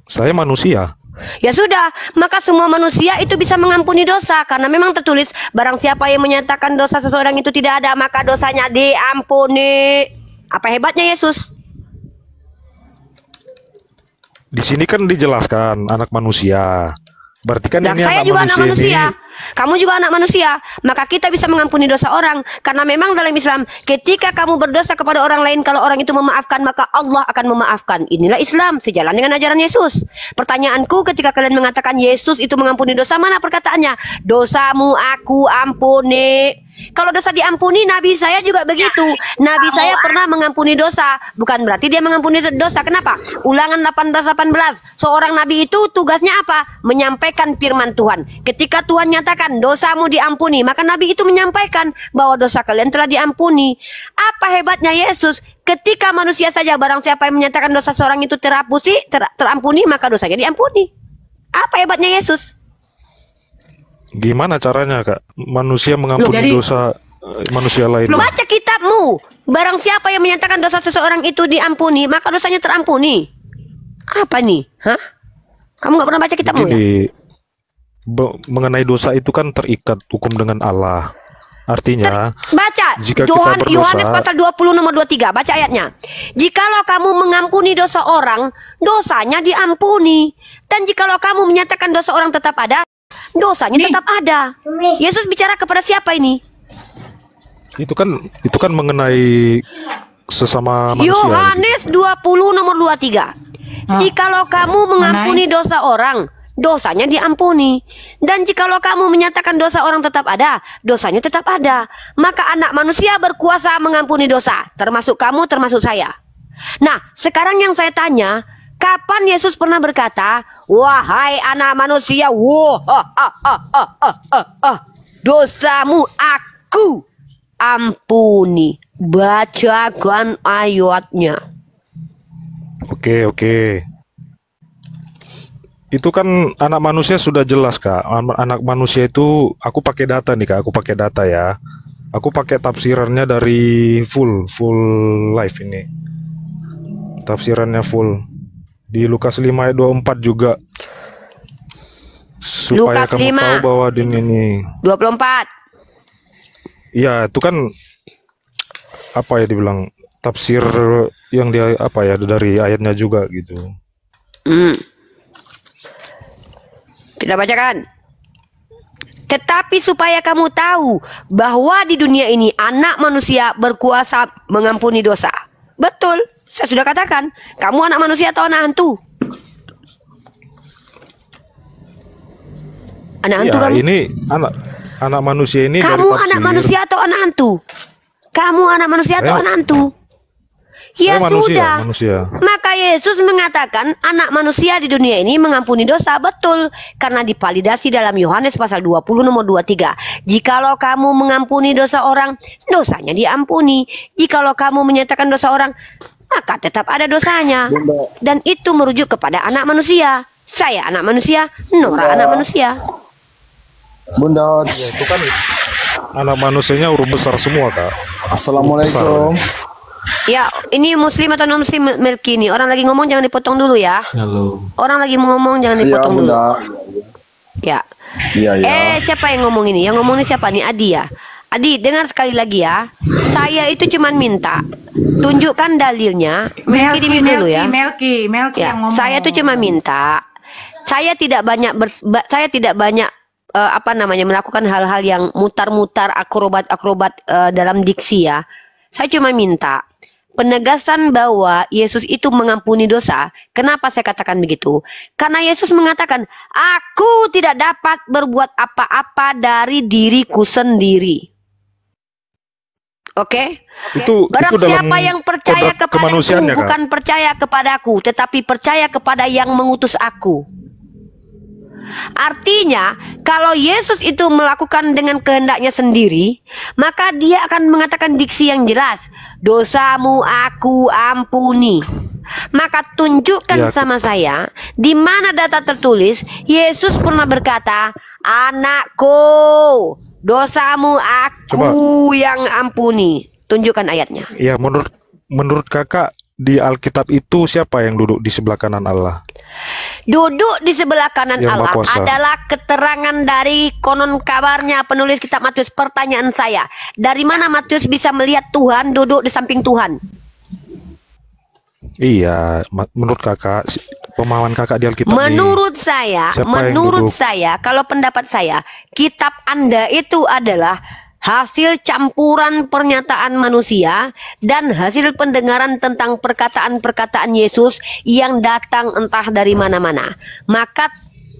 Saya manusia. Ya sudah, maka semua manusia itu bisa mengampuni dosa. Karena memang tertulis, barang siapa yang menyatakan dosa seseorang itu tidak ada, maka dosanya diampuni. Apa hebatnya Yesus? Di sini kan dijelaskan anak manusia. Berarti kan ini saya juga anak manusia. Kamu juga anak manusia. Maka kita bisa mengampuni dosa orang. Karena memang dalam Islam, ketika kamu berdosa kepada orang lain, kalau orang itu memaafkan, maka Allah akan memaafkan. Inilah Islam, sejalan dengan ajaran Yesus. Pertanyaanku, ketika kalian mengatakan Yesus itu mengampuni dosa, mana perkataannya? Dosamu aku ampuni. Kalau dosa diampuni, Nabi saya juga begitu. Nabi saya pernah mengampuni dosa. Bukan berarti dia mengampuni dosa. Kenapa? Ulangan 18:18. Seorang Nabi itu tugasnya apa? Menyampaikan firman Tuhan. Ketika Tuhan nyatakan dosamu diampuni, maka Nabi itu menyampaikan bahwa dosa kalian telah diampuni. Apa hebatnya Yesus? Ketika manusia saja, barang siapa yang menyatakan dosa seorang itu terampuni, maka dosanya diampuni. Apa hebatnya Yesus? Gimana caranya, Kak? Manusia mengampuni dosa manusia lain. Baca kitabmu. Barang siapa yang menyatakan dosa seseorang itu diampuni, maka dosanya terampuni. Apa nih? Hah? Kamu nggak pernah baca kitabmu? Jadi, mengenai dosa itu kan terikat hukum dengan Allah. Artinya, baca jika kita berdosa, Yohanes pasal 20 nomor 23, baca ayatnya. Jikalau kamu mengampuni dosa orang, dosanya diampuni. Dan jikalau kamu menyatakan dosa orang tetap ada, dosanya tetap ada. Yesus bicara kepada siapa ini? Itu kan mengenai sesama manusia. Yohanes 20 nomor 23. Jikalau kamu mengampuni dosa orang, dosanya diampuni. Dan jikalau kamu menyatakan dosa orang tetap ada, dosanya tetap ada. Maka anak manusia berkuasa mengampuni dosa, termasuk kamu, termasuk saya. Nah, sekarang yang saya tanya, kapan Yesus pernah berkata, wahai anak manusia, dosamu aku ampuni? Bacakan ayatnya. Oke. Itu kan anak manusia sudah jelas, Kak. Anak manusia itu, aku pakai data nih, Kak. Aku pakai data ya. Aku pakai tafsirannya dari full life ini. Tafsirannya full. Di Lukas 5 ayat 24 juga. Supaya Lukas kamu 5. tahu bahwa di ini 24. Iya, itu kan apa ya dibilang tafsir yang dia apa ya dari ayatnya juga gitu. Kita bacakan. Tetapi supaya kamu tahu bahwa di dunia ini anak manusia berkuasa mengampuni dosa. Betul, saya sudah katakan. Kamu anak manusia atau anak hantu? Anak hantu kamu? Ini anak manusia ini kamu dari tafsir. Anak manusia atau anak hantu? Kamu anak manusia atau anak hantu? Ya sudah. Manusia. Maka Yesus mengatakan anak manusia di dunia ini mengampuni dosa, betul. Karena divalidasi dalam Yohanes pasal 20 nomor 23. Jikalau kamu mengampuni dosa orang, dosanya diampuni. Jikalau kamu menyatakan dosa orang, maka tetap ada dosanya. Dan itu merujuk kepada anak manusia. Saya anak manusia, Nora anak manusia. Bunda, ya, itu kan anak manusianya huruf besar semua, Kak. Assalamualaikum. Ya, ini muslim atau non muslim Melki ini? Orang lagi ngomong jangan dipotong dulu ya. Halo. Orang lagi ngomong jangan dipotong dulu. Ya. Iya. Siapa yang ngomong ini? Yang ngomong ini siapa nih? Adi ya. Adi, dengar sekali lagi ya. Saya itu cuman minta tunjukkan dalilnya. Melki di mute dulu ya. Melki ya, yang ngomong. Saya tuh cuma minta. Saya tidak banyak melakukan hal-hal yang mutar-mutar akrobat dalam diksi ya. Saya cuma minta penegasan bahwa Yesus itu mengampuni dosa. Kenapa saya katakan begitu? Karena Yesus mengatakan, aku tidak dapat berbuat apa-apa dari diriku sendiri. Oke? Barang siapa yang percaya kepadaku bukan percaya kepadaku, tetapi percaya kepada yang mengutus aku. Artinya, kalau Yesus itu melakukan dengan kehendaknya sendiri, maka dia akan mengatakan diksi yang jelas, dosamu aku ampuni. Maka tunjukkan sama saya, di mana data tertulis, Yesus pernah berkata, anakku, dosamu aku yang ampuni. Tunjukkan ayatnya. Ya, menurut kakak, di Alkitab itu siapa yang duduk di sebelah kanan Allah? Duduk di sebelah kanan Allah adalah keterangan dari konon kabarnya penulis kitab Matius. Pertanyaan saya, dari mana Matius bisa melihat Tuhan duduk di samping Tuhan? Iya, menurut kakak, pemahaman kakak di Alkitab. Menurut saya, kalau pendapat saya, kitab Anda itu adalah hasil campuran pernyataan manusia dan hasil pendengaran tentang perkataan-perkataan Yesus yang datang entah dari mana-mana. Maka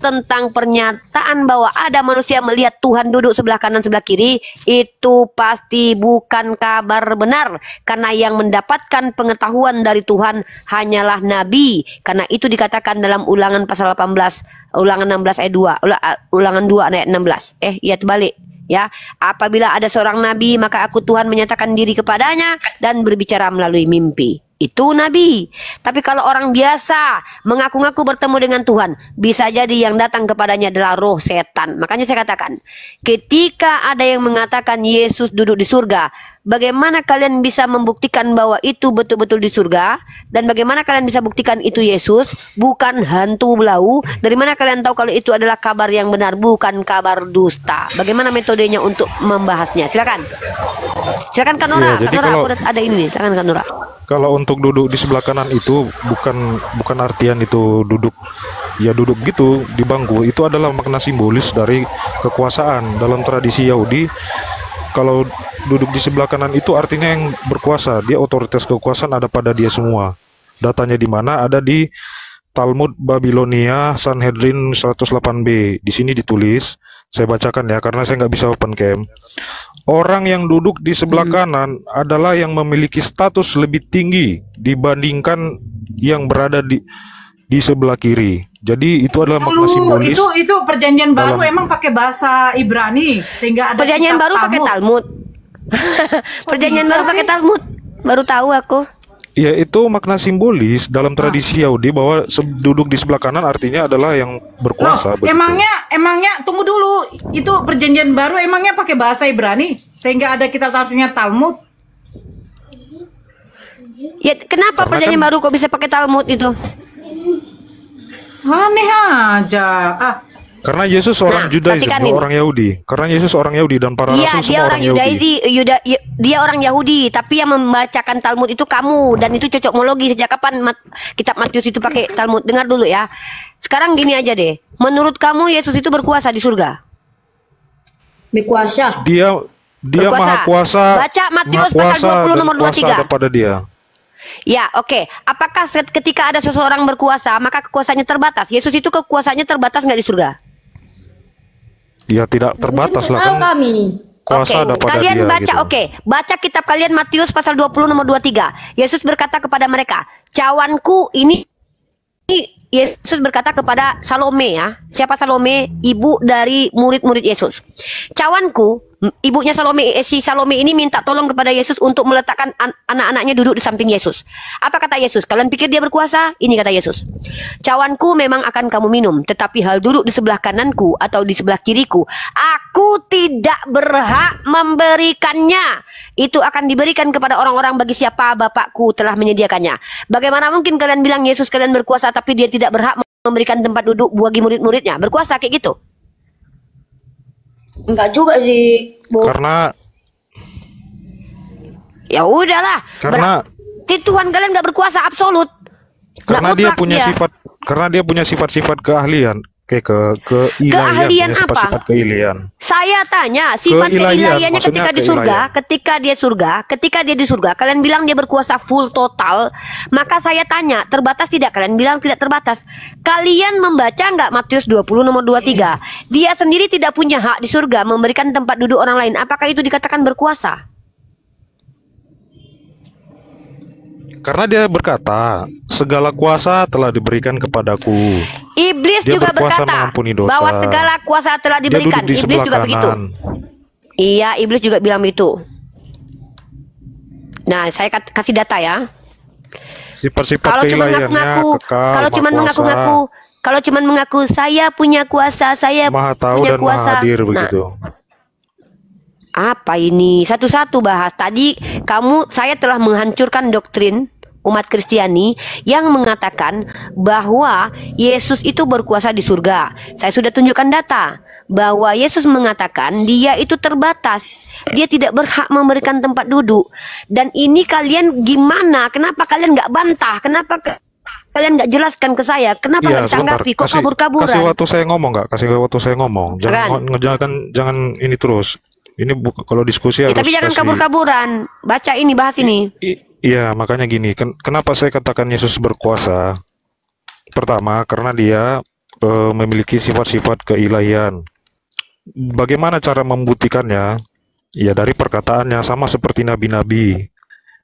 tentang pernyataan bahwa ada manusia melihat Tuhan duduk sebelah kanan sebelah kiri, itu pasti bukan kabar benar. Karena yang mendapatkan pengetahuan dari Tuhan hanyalah Nabi. Karena itu dikatakan dalam Ulangan pasal 18, Ulangan 16 ayat 2, Ulangan 2 ayat 16. Ya terbalik. Ya, apabila ada seorang nabi, maka aku Tuhan menyatakan diri kepadanya dan berbicara melalui mimpi. Itu nabi. Tapi kalau orang biasa mengaku-ngaku bertemu dengan Tuhan, bisa jadi yang datang kepadanya adalah roh setan. Makanya saya katakan, ketika ada yang mengatakan Yesus duduk di surga, bagaimana kalian bisa membuktikan bahwa itu betul-betul di surga? Dan bagaimana kalian bisa buktikan itu Yesus, bukan hantu belau? Dari mana kalian tahu kalau itu adalah kabar yang benar, bukan kabar dusta? Bagaimana metodenya untuk membahasnya? Silakan. Silakan Kak Nora. Ya, Kak Nora, aku ada ini nih. Silakan Kak Nora. Kalau untuk duduk di sebelah kanan itu bukan artian itu duduk gitu di bangku. Itu adalah makna simbolis dari kekuasaan. Dalam tradisi Yahudi, kalau duduk di sebelah kanan itu artinya yang berkuasa. Dia otoritas kekuasaan ada pada dia semua. Datanya di mana? Ada di Talmud Babilonia Sanhedrin 108b. Di sini ditulis, saya bacakan ya karena saya nggak bisa open cam. Orang yang duduk di sebelah kanan adalah yang memiliki status lebih tinggi dibandingkan yang berada di sebelah kiri. Jadi itu adalah makna simbolis. Itu perjanjian baru emang pakai bahasa Ibrani sehingga ada perjanjian baru pakai Talmud. Perjanjian baru pakai Talmud. Baru tahu aku. Ya, itu makna simbolis dalam tradisi Yahudi bahwa duduk di sebelah kanan artinya adalah yang berkuasa. Emangnya tunggu dulu, itu perjanjian baru emangnya pakai bahasa Ibrani sehingga ada kitab tafsirnya Talmud? Ya, kenapa perjanjian baru kok bisa pakai Talmud itu? Aneh aja. Karena Yesus orang Judaism, orang Yahudi. Karena Yesus orang Yahudi dan para rasul semua orang Yahudi. Dia orang Yahudi, tapi yang membacakan Talmud itu kamu, dan itu cocokmologi. Sejak kapan kitab Matius itu pakai Talmud? Dengar dulu ya. Sekarang gini aja deh. Menurut kamu Yesus itu berkuasa di surga? Berkuasa. Dia maha kuasa. Baca Matius pasal 20 nomor 23. Ada pada dia. Ya, oke. Apakah ketika ada seseorang berkuasa, maka kekuasaannya terbatas? Yesus itu kekuasaannya terbatas nggak di surga? Ya tidak terbatas lah kan. kuasa ada pada kalian dia baca, gitu. baca kitab kalian Matius pasal 20 nomor 23. Yesus berkata kepada mereka, cawanku ini Yesus berkata kepada Salome ya. Siapa Salome? Ibu dari murid-murid Yesus. Cawanku, ibunya Salome, si Salome ini minta tolong kepada Yesus untuk meletakkan anak-anaknya duduk di samping Yesus. Apa kata Yesus? Kalian pikir dia berkuasa? Ini kata Yesus. Cawanku memang akan kamu minum, tetapi hal duduk di sebelah kananku atau di sebelah kiriku, aku tidak berhak memberikannya. Itu akan diberikan kepada orang-orang bagi siapa Bapakku telah menyediakannya. Bagaimana mungkin kalian bilang Yesus kalian berkuasa tapi dia tidak berhak memberikan tempat duduk bagi murid-muridnya? Berkuasa kayak gitu? Enggak juga sih, Bu. Karena ya udahlah. Karena Tuhan kalian nggak berkuasa absolut. Karena dia punya sifat, karena dia punya sifat-sifat keahlian, keahlian apa? Sifat keahlian. Saya tanya, sifat keilahiannya ketika di surga, ketika dia di surga, kalian bilang dia berkuasa full total, maka saya tanya, terbatas tidak? Kalian bilang tidak terbatas. Kalian membaca nggak Matius 20 nomor 23? Dia sendiri tidak punya hak di surga memberikan tempat duduk orang lain. Apakah itu dikatakan berkuasa? Karena dia berkata, segala kuasa telah diberikan kepadaku. Iblis dia juga berkata bahwa segala kuasa telah diberikan. Iblis juga begitu. Iya, iblis juga bilang begitu. Nah, saya kasih data ya. Sifat-sifat kalau cuman mengaku saya punya kuasa, saya maha tahu punya dan kuasa. Maha hadir begitu. Apa ini? Satu-satu bahas. Tadi saya telah menghancurkan doktrin umat Kristiani yang mengatakan bahwa Yesus itu berkuasa di surga. Saya sudah tunjukkan data bahwa Yesus mengatakan dia itu terbatas. Dia tidak berhak memberikan tempat duduk. Dan ini kalian gimana? Kenapa kalian nggak bantah? Kenapa kalian nggak jelaskan ke saya? Kenapa nggak ditanggapi? Kok kabur-kaburan? Kasih waktu saya ngomong nggak? Kasih waktu saya ngomong. Jangan ini terus. Ini kalau diskusi harus. Tapi jangan kabur-kaburan. Baca ini, bahas ini. Iya, makanya gini. Kenapa saya katakan Yesus berkuasa? Pertama, karena dia memiliki sifat-sifat keilahian. Bagaimana cara membuktikannya? Ya dari perkataannya, sama seperti nabi-nabi.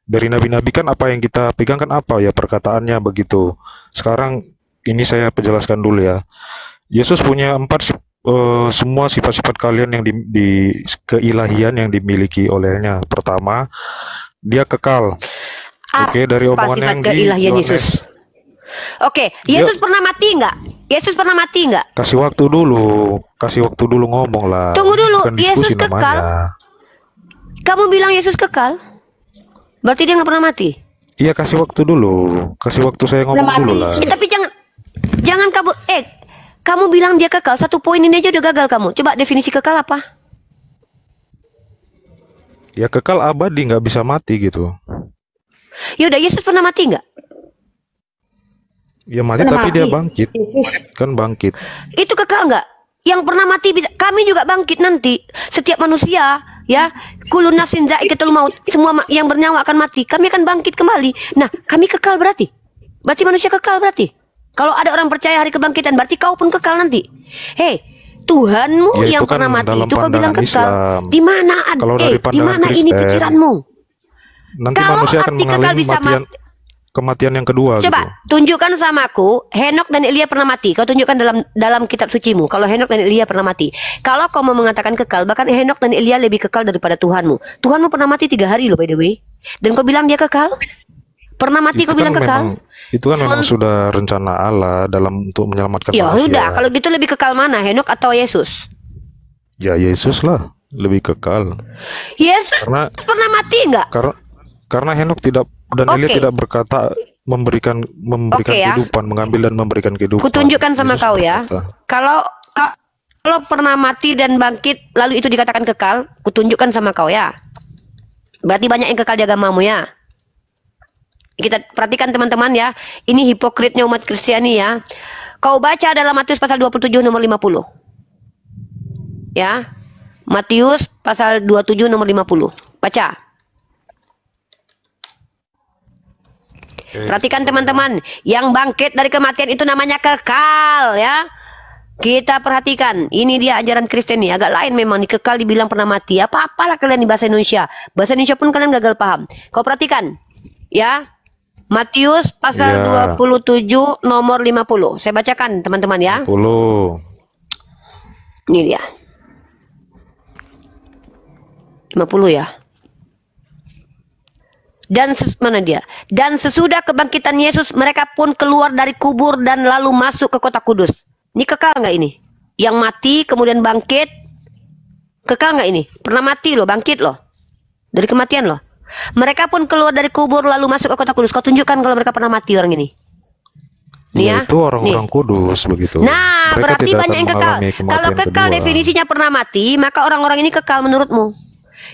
Dari nabi-nabi kan apa yang kita pegang kan apa ya perkataannya begitu. Sekarang ini saya penjelaskan dulu ya. Yesus punya semua sifat-sifat kalian yang di keilahian yang dimiliki olehnya. Pertama, dia kekal. Oke, dari omongan yang di Yohanes. Oke, Yesus pernah mati nggak? Yesus pernah mati nggak? Kasih waktu dulu ngomong lah. Tunggu dulu, Yesus kekal. Kamu bilang Yesus kekal? Berarti dia nggak pernah mati? Iya, kasih waktu dulu. Kasih waktu saya ngomong dulu lah. Tapi jangan kabur. Kamu bilang dia kekal, satu poin ini aja udah gagal kamu. Coba definisi kekal apa? Ya kekal abadi, nggak bisa mati gitu. Yaudah, Yesus pernah mati nggak? Ya mati tapi dia bangkit. Kan bangkit. Itu kekal nggak? Yang pernah mati bisa. Kami juga bangkit nanti. Setiap manusia, ya, kulun nafsin za'iqatul maut. Semua yang bernyawa akan mati. Kami akan bangkit kembali. Nah, kami kekal berarti. Berarti manusia kekal berarti. Kalau ada orang percaya hari kebangkitan, berarti kau pun kekal nanti. Hei, Tuhanmu ya, yang pernah kan mati itu kau bilang kekal. Di mana di mana ini pikiranmu? Nanti kalau manusia akan mengalami kematian yang kedua. Coba tunjukkan sama aku, Henok dan Elia pernah mati. Kau tunjukkan dalam kitab sucimu kalau Henok dan Elia pernah mati. Kalau kau mau mengatakan kekal, bahkan Henok dan Elia lebih kekal daripada Tuhanmu. Tuhanmu pernah mati 3 hari loh by the way. Dan kau bilang dia kekal? Pernah mati kau bilang kekal? Itu kan memang sudah rencana Allah untuk menyelamatkan manusia. Ya udah, kalau gitu lebih kekal mana, Henok atau Yesus? Ya Yesus lah, lebih kekal. Yesus pernah mati nggak? Karena Henok tidak dan Elia tidak berkata memberikan kehidupan, mengambil dan memberikan kehidupan. Kutunjukkan sama kau ya. Kalau pernah mati dan bangkit lalu itu dikatakan kekal, kutunjukkan sama kau ya. Berarti banyak yang kekal di agamamu ya. Kita perhatikan teman-teman ya. Ini hipokritnya umat Kristiani ya. Kau baca dalam Matius pasal 27 nomor 50. Ya. Matius pasal 27 nomor 50. Baca. Perhatikan teman-teman, yang bangkit dari kematian itu namanya kekal ya. Kita perhatikan, ini dia ajaran Kristen nih, agak lain memang, kekal dibilang pernah mati. Apa-apalah kalian di bahasa Indonesia. Bahasa Indonesia pun kalian gagal paham. Kau perhatikan, ya. Matius pasal 27 nomor 50. Saya bacakan teman-teman ya. 50. Ini dia. 50 ya. Dan mana dia? Dan sesudah kebangkitan Yesus, mereka pun keluar dari kubur dan lalu masuk ke kota kudus. Ini kekal nggak ini? Yang mati kemudian bangkit, kekal nggak ini? Pernah mati loh, bangkit loh dari kematian loh. Mereka pun keluar dari kubur lalu masuk ke kota kudus. Kau tunjukkan kalau mereka pernah mati orang ini. Nih ya, itu orang-orang kudus begitu. Nah, mereka berarti banyak yang kekal. Kalau kekal kedua. Definisinya pernah mati, maka orang-orang ini kekal menurutmu.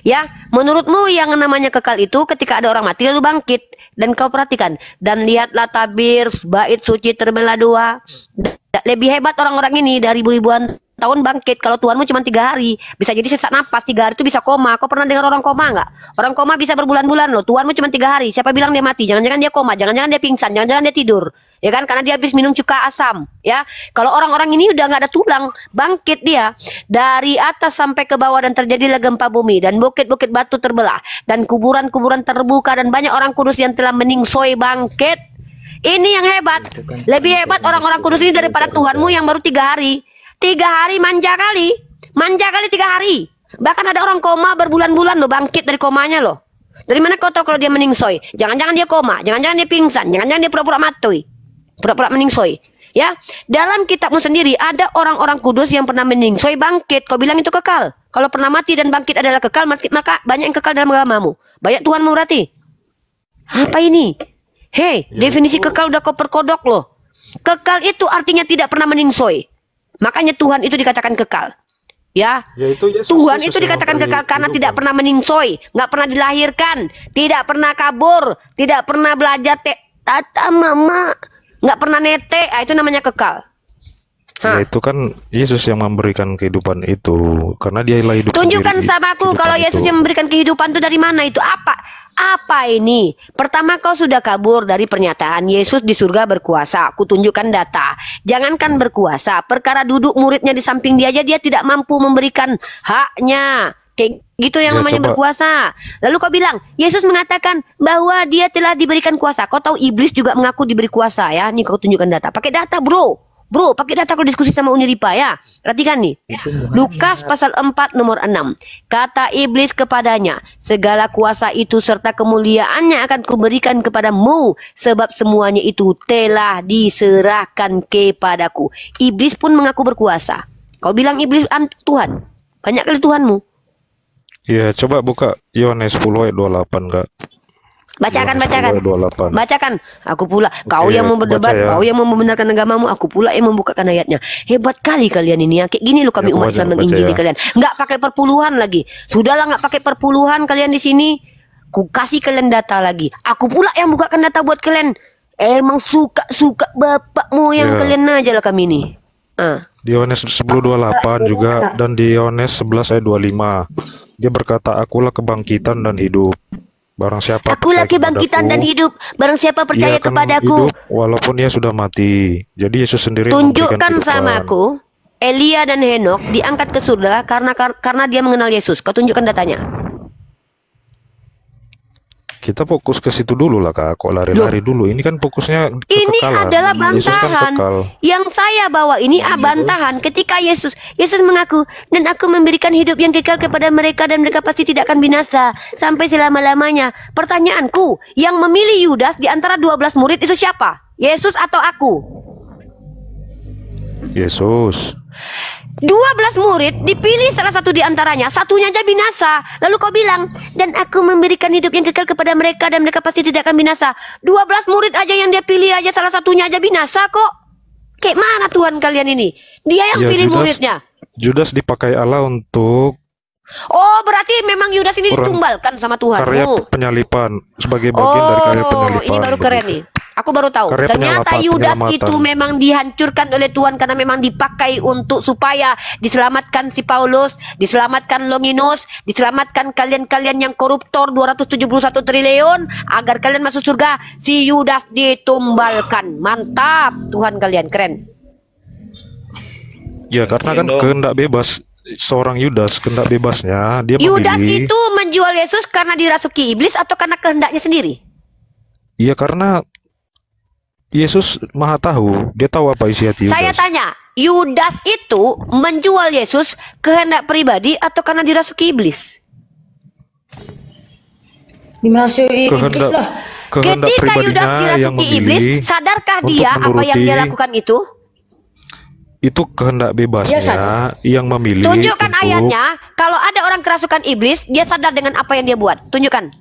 Ya, menurutmu yang namanya kekal itu ketika ada orang mati lalu bangkit. Dan kau perhatikan, dan lihatlah tabir bait suci terbelah dua. Lebih hebat orang-orang ini dari ribuan tahun bangkit. Kalau Tuhanmu cuma 3 hari, bisa jadi sesak napas. 3 hari itu bisa koma. Kau pernah dengar orang koma nggak? Orang koma bisa berbulan-bulan loh. Tuhanmu cuma 3 hari. Siapa bilang dia mati? Jangan-jangan dia koma, jangan-jangan dia pingsan, jangan-jangan dia tidur. Ya kan? Karena dia habis minum cuka asam. Ya, kalau orang-orang ini udah nggak ada tulang, bangkit dia dari atas sampai ke bawah dan terjadilah gempa bumi dan bukit-bukit batu terbelah dan kuburan-kuburan terbuka dan banyak orang kudus yang telah meningsoi bangkit. Ini yang hebat. Lebih hebat orang-orang kudus ini daripada Tuhanmu yang baru 3 hari. 3 hari manja kali 3 hari. Bahkan ada orang koma berbulan-bulan loh, bangkit dari komanya loh. Dari mana kau tahu kalau dia meningsoi? Jangan-jangan dia koma, jangan-jangan dia pingsan, jangan-jangan dia pura-pura mati, pura-pura meningsoi. Ya, dalam kitabmu sendiri ada orang-orang kudus yang pernah meningsoi bangkit. Kau bilang itu kekal. Kalau pernah mati dan bangkit adalah kekal, maka banyak yang kekal dalam agamamu. Banyak Tuhanmu berarti. Apa ini? Hei, definisi kekal udah kau perkodok loh. Kekal itu artinya tidak pernah meningsoi. Makanya Tuhan itu dikatakan kekal. Ya, Tuhan itu dikatakan kekal karena tidak pernah meningsoi, nggak pernah dilahirkan, tidak pernah kabur, tidak pernah belajar tata mama, nggak pernah nete. Itu namanya kekal. Ya itu kan Yesus yang memberikan kehidupan itu, karena dialah hidup. Tunjukkan sama aku kalau Yesus yang memberikan kehidupan itu dari mana itu? Apa ini? Pertama kau sudah kabur dari pernyataan Yesus di surga berkuasa. Aku tunjukkan data. Jangankan berkuasa, perkara duduk muridnya di samping dia aja dia tidak mampu memberikan haknya. Kayak gitu yang namanya berkuasa. Lalu kau bilang Yesus mengatakan bahwa dia telah diberikan kuasa. Kau tahu iblis juga mengaku diberi kuasa ya? Nih kau tunjukkan data. Pakai data bro, pakai data kalau diskusi sama Uniripa ya. Perhatikan nih. Lukas pasal 4 nomor 6. Kata iblis kepadanya, segala kuasa itu serta kemuliaannya akan kuberikan kepadamu, sebab semuanya itu telah diserahkan kepadaku. Iblis pun mengaku berkuasa. Kau bilang iblis Tuhan. Banyak kali Tuhanmu. Ya, coba buka Yohanes 10 ayat 28 Kak. Bacakan. Aku pula. Kau yang mau berdebat, kau yang mau membenarkan agamamu, aku pula yang membukakan ayatnya. Hebat kali kalian ini ya. Kayak gini loh kami umat Islam menginjili kalian. Nggak pakai perpuluhan lagi. Sudahlah nggak pakai perpuluhan kalian di sini. Ku kasih kalian data lagi. Aku pula yang bukakan data buat kalian. Emang suka bapakmu yang kalian aja lah kami ini. Di Yohanes 10:28 juga dan di Yohanes 11 ayat 25. Dia berkata, akulah kebangkitan dan hidup. Barang siapa Akulah kebangkitan dan hidup. Barang siapa percaya kepadaku, hidup walaupun ia sudah mati. Jadi Yesus sendiri tunjukkan sama aku Elia dan Henok diangkat ke surga karena dia mengenal Yesus. Kau tunjukkan datanya. Kita fokus ke situ dulu lah Kak. Kok lari-lari dulu? Ini kan fokusnya kekekalan. Ini adalah bantahan. Yang saya bawa ini bantahan. Ketika Yesus mengaku, dan aku memberikan hidup yang kekal kepada mereka dan mereka pasti tidak akan binasa sampai selama-lamanya. Pertanyaanku, yang memilih Yudas di antara 12 murid itu siapa? Yesus atau aku? Yesus. 12 murid dipilih salah satu di antaranya, satunya aja binasa. Lalu kau bilang, dan aku memberikan hidup yang kekal kepada mereka dan mereka pasti tidak akan binasa. 12 murid aja yang dia pilih aja, salah satunya aja binasa kok. Kayak mana Tuhan kalian ini? Dia yang pilih muridnya. Judas dipakai Allah untuk berarti memang Yudas ini ditumbalkan sama Tuhan. Karya penyalipan sebagai bagian dari karya penyalipan. Ini baru keren nih. Aku baru tahu. Ternyata Yudas itu memang dihancurkan oleh Tuhan karena memang dipakai untuk supaya diselamatkan si Paulus, diselamatkan Longinus, diselamatkan kalian-kalian yang koruptor 271 triliun agar kalian masuk surga. Si Yudas ditumbalkan. Mantap, Tuhan kalian keren. Ya karena kan kehendak bebas seorang Yudas, kehendak bebasnya dia Yudas memilih. itu menjual Yesus karena dirasuki iblis atau karena kehendaknya sendiri? Iya karena Yesus maha tahu, dia tahu apa isi hati Yudas. Saya tanya, Yudas itu menjual Yesus kehendak pribadi atau karena dirasuki iblis? Dimasuki iblis lah. Ketika Yudas dirasuki iblis, sadarkah dia apa yang dia lakukan itu? Itu kehendak bebasnya yang memilih. Tunjukkan ayatnya. Kalau ada orang kerasukan iblis, dia sadar dengan apa yang dia buat. Tunjukkan.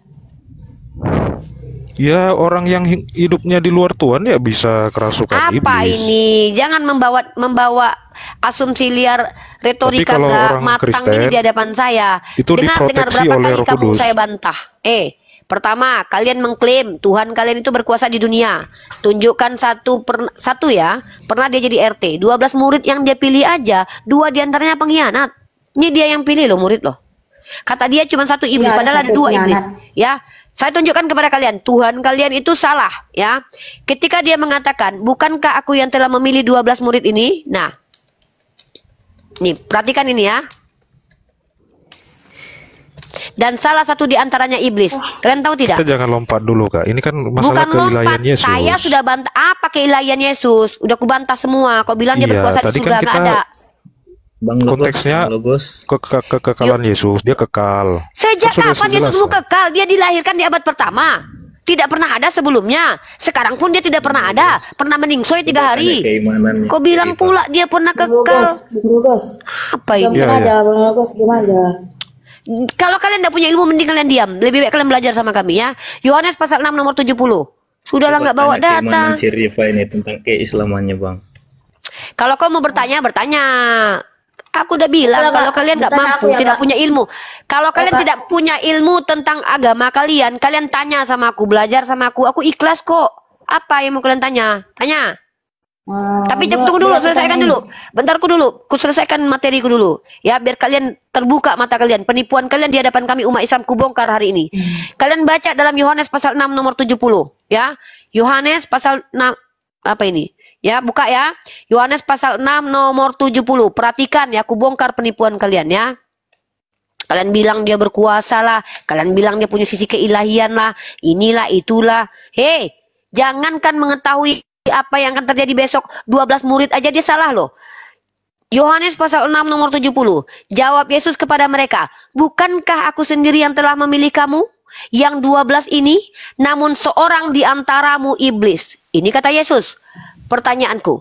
Ya orang yang hidupnya di luar Tuhan ya bisa kerasukan iblis. Apa ini? Jangan membawa asumsi liar, retorika gak matang Kristen, ini di hadapan saya. Itu dengar diproteksi berapa oleh kali Roh kamu Kudus. saya bantah. Pertama, kalian mengklaim Tuhan kalian itu berkuasa di dunia. Tunjukkan satu ya. Pernah dia jadi RT. 12 murid yang dia pilih aja, 2 diantaranya pengkhianat. Ini dia yang pilih loh murid loh. Kata dia cuma 1 iblis, padahal ada 2 iblis. Ya, saya tunjukkan kepada kalian, Tuhan kalian itu salah. Ya, ketika dia mengatakan, bukankah aku yang telah memilih 12 murid ini? Nah, nih perhatikan ini ya. Dan salah satu di antaranya iblis. Kalian tahu tidak? Kita jangan lompat dulu Kak. Ini kan masalah keilahian Yesus. Saya sudah bantah apa keilahian Yesus. Udah kubantah semua. Kau bilang dia berkuasa di surga, nggak ada. Konteksnya kekekalan Yesus. Dia kekal. Sejak kapan Yesus dulu kekal? Dia dilahirkan di abad pertama. Tidak pernah ada sebelumnya. Sekarang pun dia tidak pernah ada. Pernah meningsoi 3 hari. Kau bilang pula dia pernah kekal. Apa ini? Gimana? Kalau kalian tidak punya ilmu, mending kalian diam. Lebih baik kalian belajar sama kami ya. Yohanes pasal 6 nomor 70. Sudahlah nggak bawa data. Si Rifa ini tentang keislamannya bang. Kalau kau mau bertanya. Aku udah bilang kalau kalian nggak mampu, tidak punya ilmu. Kalau kalian tidak punya ilmu tentang agama kalian tanya sama aku, belajar sama aku ikhlas kok. Apa yang mau kalian tanya? Tanya. Tapi tunggu dulu, selesaikan dulu. Bentarku dulu, ku selesaikan materiku dulu. Ya, biar kalian terbuka mata kalian. Penipuan kalian di hadapan kami umat Islam kubongkar hari ini. Kalian baca dalam Yohanes pasal 6 nomor 70. Ya, Yohanes pasal 6, apa ini? Ya, buka ya. Yohanes pasal 6 nomor 70. Perhatikan ya, aku bongkar penipuan kalian ya. Kalian bilang dia berkuasa lah. Kalian bilang dia punya sisi keilahian lah. Inilah, itulah. Hei, jangankan mengetahui apa yang akan terjadi besok, 12 murid aja dia salah loh. Yohanes pasal 6 nomor 70. Jawab Yesus kepada mereka, bukankah aku sendiri yang telah memilih kamu? Yang 12 ini, namun seorang di antaramu iblis. Ini kata Yesus. Pertanyaanku,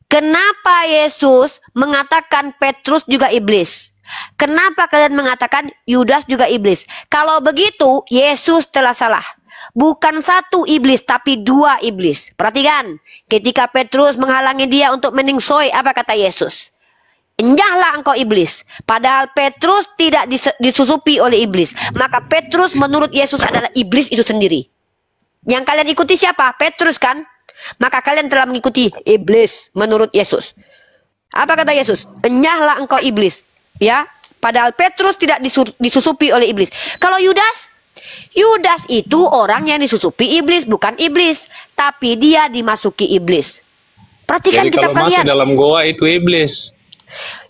kenapa Yesus mengatakan Petrus juga iblis? Kenapa kalian mengatakan Yudas juga iblis? Kalau begitu, Yesus telah salah. Bukan 1 iblis, tapi 2 iblis. Perhatikan, ketika Petrus menghalangi dia untuk meningsoi, apa kata Yesus? Enyahlah engkau iblis. Padahal Petrus tidak disusupi oleh iblis. Maka Petrus menurut Yesus adalah iblis itu sendiri. Yang kalian ikuti siapa? Petrus kan? Maka kalian telah mengikuti iblis menurut Yesus. Apa kata Yesus? Enyahlah engkau iblis. Ya, padahal Petrus tidak disusupi oleh iblis. Kalau Yudas itu orang yang disusupi iblis, bukan iblis, tapi dia dimasuki iblis. Perhatikan jadi kitab kalau kalian. masuk dalam goa itu iblis.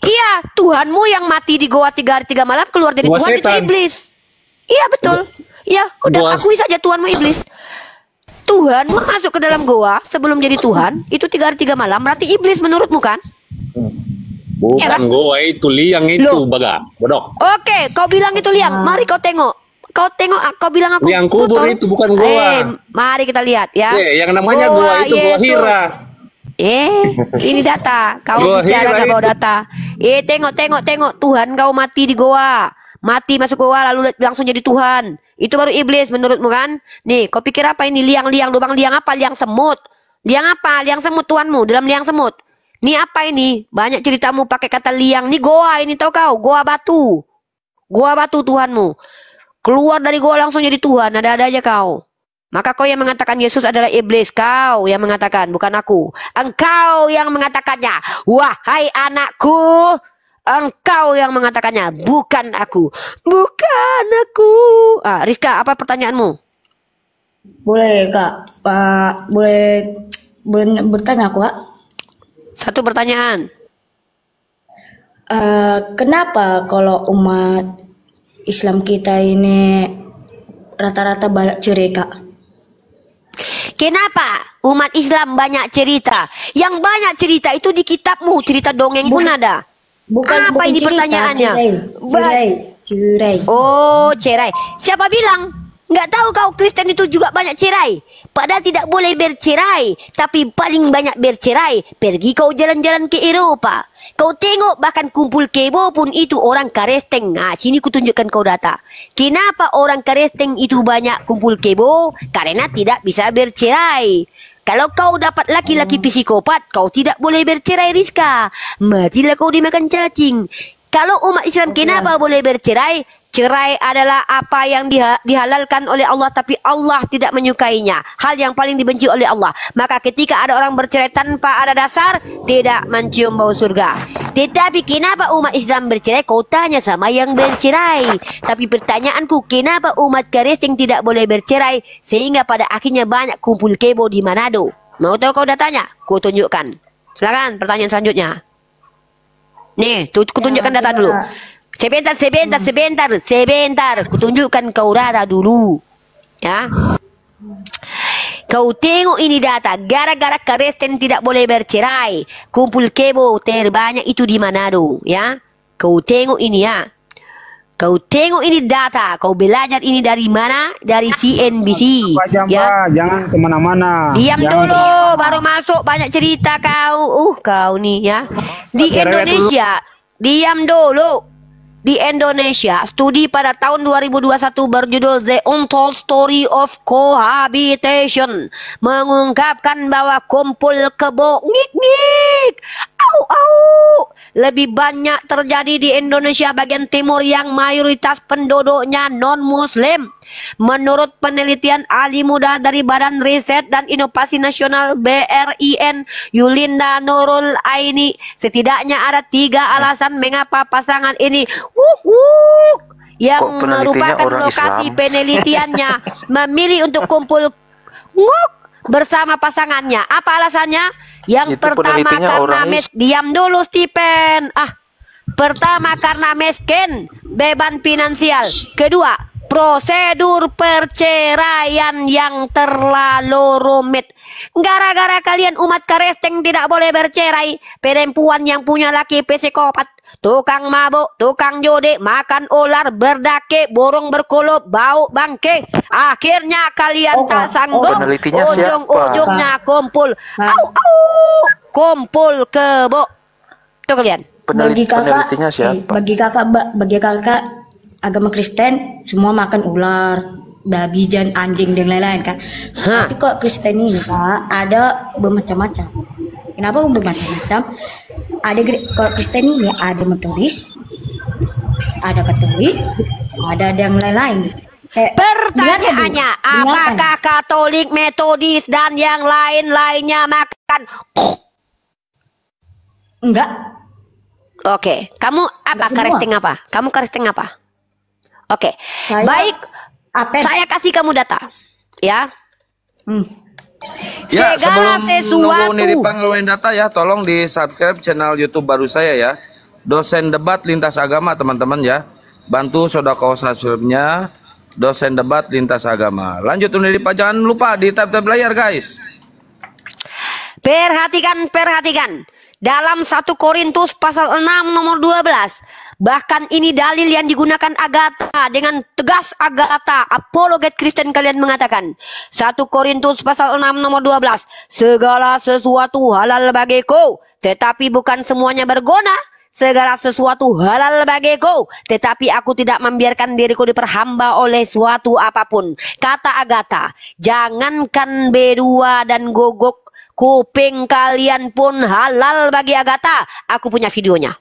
Iya, Tuhanmu yang mati di goa 3 hari 3 malam keluar dari Tuhan itu iblis. Iya betul. Iya, udah akui saja Tuhanmu iblis. Tuhanmu masuk ke dalam goa sebelum jadi Tuhan itu 3 hari 3 malam berarti iblis menurutmu kan? Bukan ya, kan? Goa itu liang itu baga, bodok. Oke, kau bilang itu liang. Mari kau tengok. Kau tengok, kau bilang aku liang kubur itu bukan goa. Mari kita lihat ya. Yang namanya goa itu goa Hira. Ini data. Kau goa bicara gak bawa data. Tengok Tuhan kau mati di goa. Mati masuk goa lalu langsung jadi Tuhan. Itu baru iblis menurutmu kan? Nih, kau pikir apa ini liang-liang lubang liang apa? Liang semut. Liang apa? Liang semut Tuhanmu dalam liang semut. Nih apa ini? Banyak ceritamu pakai kata liang. Nih goa ini tahu kau? Goa batu. Goa batu Tuhanmu. Keluar dari goa langsung jadi Tuhan. Ada-ada aja kau. Maka kau yang mengatakan Yesus adalah iblis. Kau yang mengatakan, bukan aku. Engkau yang mengatakannya. Wahai anakku. Engkau yang mengatakannya. Bukan aku. Bukan aku. Rizka, apa pertanyaanmu? Boleh Kak. Boleh bertanya aku Kak? 1 pertanyaan. Kenapa kalau umat Islam kita ini rata-rata banyak cerai, Kak? Kenapa umat Islam banyak cerita? Yang banyak cerita itu di kitabmu, cerita dongeng pun ada. Bukan, Apa bukan ini cerita, pertanyaannya? cerai. Oh, cerai. Siapa bilang? Nggak tahu kau Kristen itu juga banyak cerai. Padahal tidak boleh bercerai. Tapi paling banyak bercerai. Pergi kau jalan-jalan ke Eropa. Kau tengok bahkan kumpul kebo pun itu orang Kristen. Nah, sini ku tunjukkan kau data. Kenapa orang Kristen itu banyak kumpul kebo? Karena tidak bisa bercerai. Kalau kau dapat laki-laki psikopat, kau tidak boleh bercerai, Rizka. Matilah kau dimakan cacing. Kalau umat Islam kenapa boleh bercerai? Cerai adalah apa yang dihalalkan oleh Allah tapi Allah tidak menyukainya. Hal yang paling dibenci oleh Allah. Maka ketika ada orang bercerai tanpa ada dasar, tidak mencium bau surga. Tetapi kenapa umat Islam bercerai? Kau tanya sama yang bercerai. Tapi pertanyaanku, kenapa umat Kristen tidak boleh bercerai sehingga pada akhirnya banyak kumpul kebo di Manado? Mau tahu kau datanya? Ku tunjukkan. Silakan pertanyaan selanjutnya. Nih, ku tunjukkan data dulu. Sebentar. Kutunjukkan kau data dulu. Ya. Kau tengok ini data. Gara-gara Kristen tidak boleh bercerai. Kumpul kebo terbanyak itu di Manado. Ya. Kau tengok ini ya. Kau tengok ini data. Kau belajar ini dari mana? Dari CNBC. Ya. Jangan kemana-mana. Diam dulu. Baru masuk banyak cerita kau. Kau nih ya. Di Indonesia. Diam dulu. Di Indonesia, studi pada tahun 2021 berjudul The Untold Story of Cohabitation mengungkapkan bahwa kumpul kebo ngik-ngik lebih banyak terjadi di Indonesia bagian timur yang mayoritas penduduknya non-muslim. Menurut penelitian ahli muda dari Badan Riset dan Inovasi Nasional BRIN, Yulinda Nurul Aini, setidaknya ada 3 alasan mengapa pasangan ini yang merupakan lokasi penelitiannya memilih untuk kumpul bersama pasangannya. Apa alasannya? Yang pertama karena diam dulu Stephen. Pertama karena miskin, beban finansial. Kedua, prosedur perceraian yang terlalu rumit. Gara-gara kalian umat Kristen tidak boleh bercerai, perempuan yang punya laki psikopat, tukang mabuk, tukang judi, makan ular, berdake, burung berkulup, bau bangke. Akhirnya kalian tak sanggup, ujung-ujungnya kumpul. Kumpul kebo. Tuh kalian. Bagi kakak agama Kristen semua makan ular, babi, anjing dan lain-lain kan. Tapi kok Kristen ini Kak ada bermacam-macam. Kenapa bermacam-macam? Kalau Kristen ini ada Metodis, ada Katolik, ada yang lain-lain. Pertanyaannya, apakah Katolik, Metodis dan yang lain-lainnya makan? Enggak. Oke, kamu apa? Kristen apa? Kamu Kristen apa? Oke, baik. Saya kasih kamu data, ya. Ya, sebelum nunggu Niripang ngeluarin data ya, tolong di subscribe channel YouTube baru saya ya, Dosen Debat Lintas Agama teman-teman ya. Bantu sodako subscribe-nya, Dosen Debat Lintas Agama. Lanjut Niripang, jangan lupa di tab-tab layar guys. Perhatikan. Dalam 1 Korintus pasal 6 nomor 12. Bahkan ini dalil yang digunakan Agatha. Dengan tegas Agatha, apologet Kristen kalian mengatakan. 1 Korintus pasal 6 nomor 12. Segala sesuatu halal bagiku, tetapi bukan semuanya berguna. Segala sesuatu halal bagiku, tetapi aku tidak membiarkan diriku diperhamba oleh suatu apapun. Kata Agatha, jangankan B2 dan gogok, kuping kalian pun halal bagi Agatha. Aku punya videonya.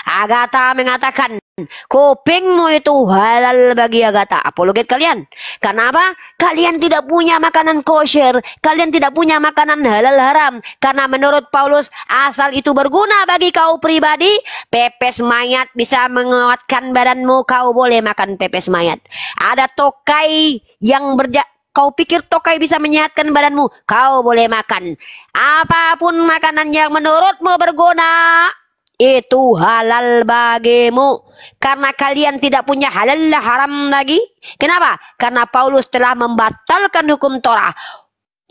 Agatha mengatakan kupingmu itu halal bagi Agatha. Apologet kalian. Kenapa? Kalian tidak punya makanan kosher. Kalian tidak punya makanan halal haram. Karena menurut Paulus, asal itu berguna bagi kau pribadi, pepes mayat bisa menguatkan badanmu, kau boleh makan pepes mayat. Ada tokai yang kau pikir tokai bisa menyehatkan badanmu, kau boleh makan. Apapun makanan yang menurutmu berguna, itu halal bagimu karena kalian tidak punya halal haram lagi. Kenapa? Karena Paulus telah membatalkan hukum Torah.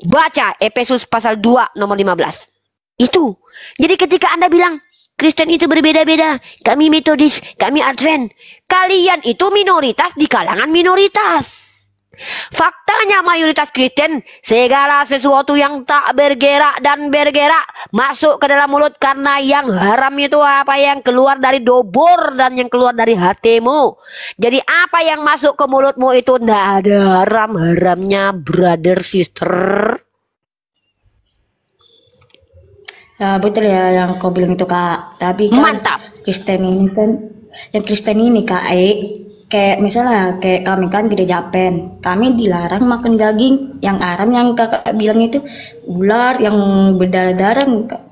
Baca Efesus pasal 2 nomor 15. Itu. Jadi ketika Anda bilang Kristen itu berbeda-beda, kami Metodis, kami Advent, kalian itu minoritas di kalangan minoritas. Faktanya mayoritas Kristen, segala sesuatu yang tak bergerak dan bergerak masuk ke dalam mulut, karena yang haram itu apa yang keluar dari dobor dan yang keluar dari hatimu. Jadi apa yang masuk ke mulutmu itu tidak ada haram-haramnya, brother sister. Ya betul ya yang kau bilang itu Kak. Tapi kan mantap. Kristen ini kan, yang Kristen ini Kak, kayak misalnya kayak kami kan gereja Pen, kami dilarang makan daging yang haram, yang kakak bilang itu ular yang berdarah-darah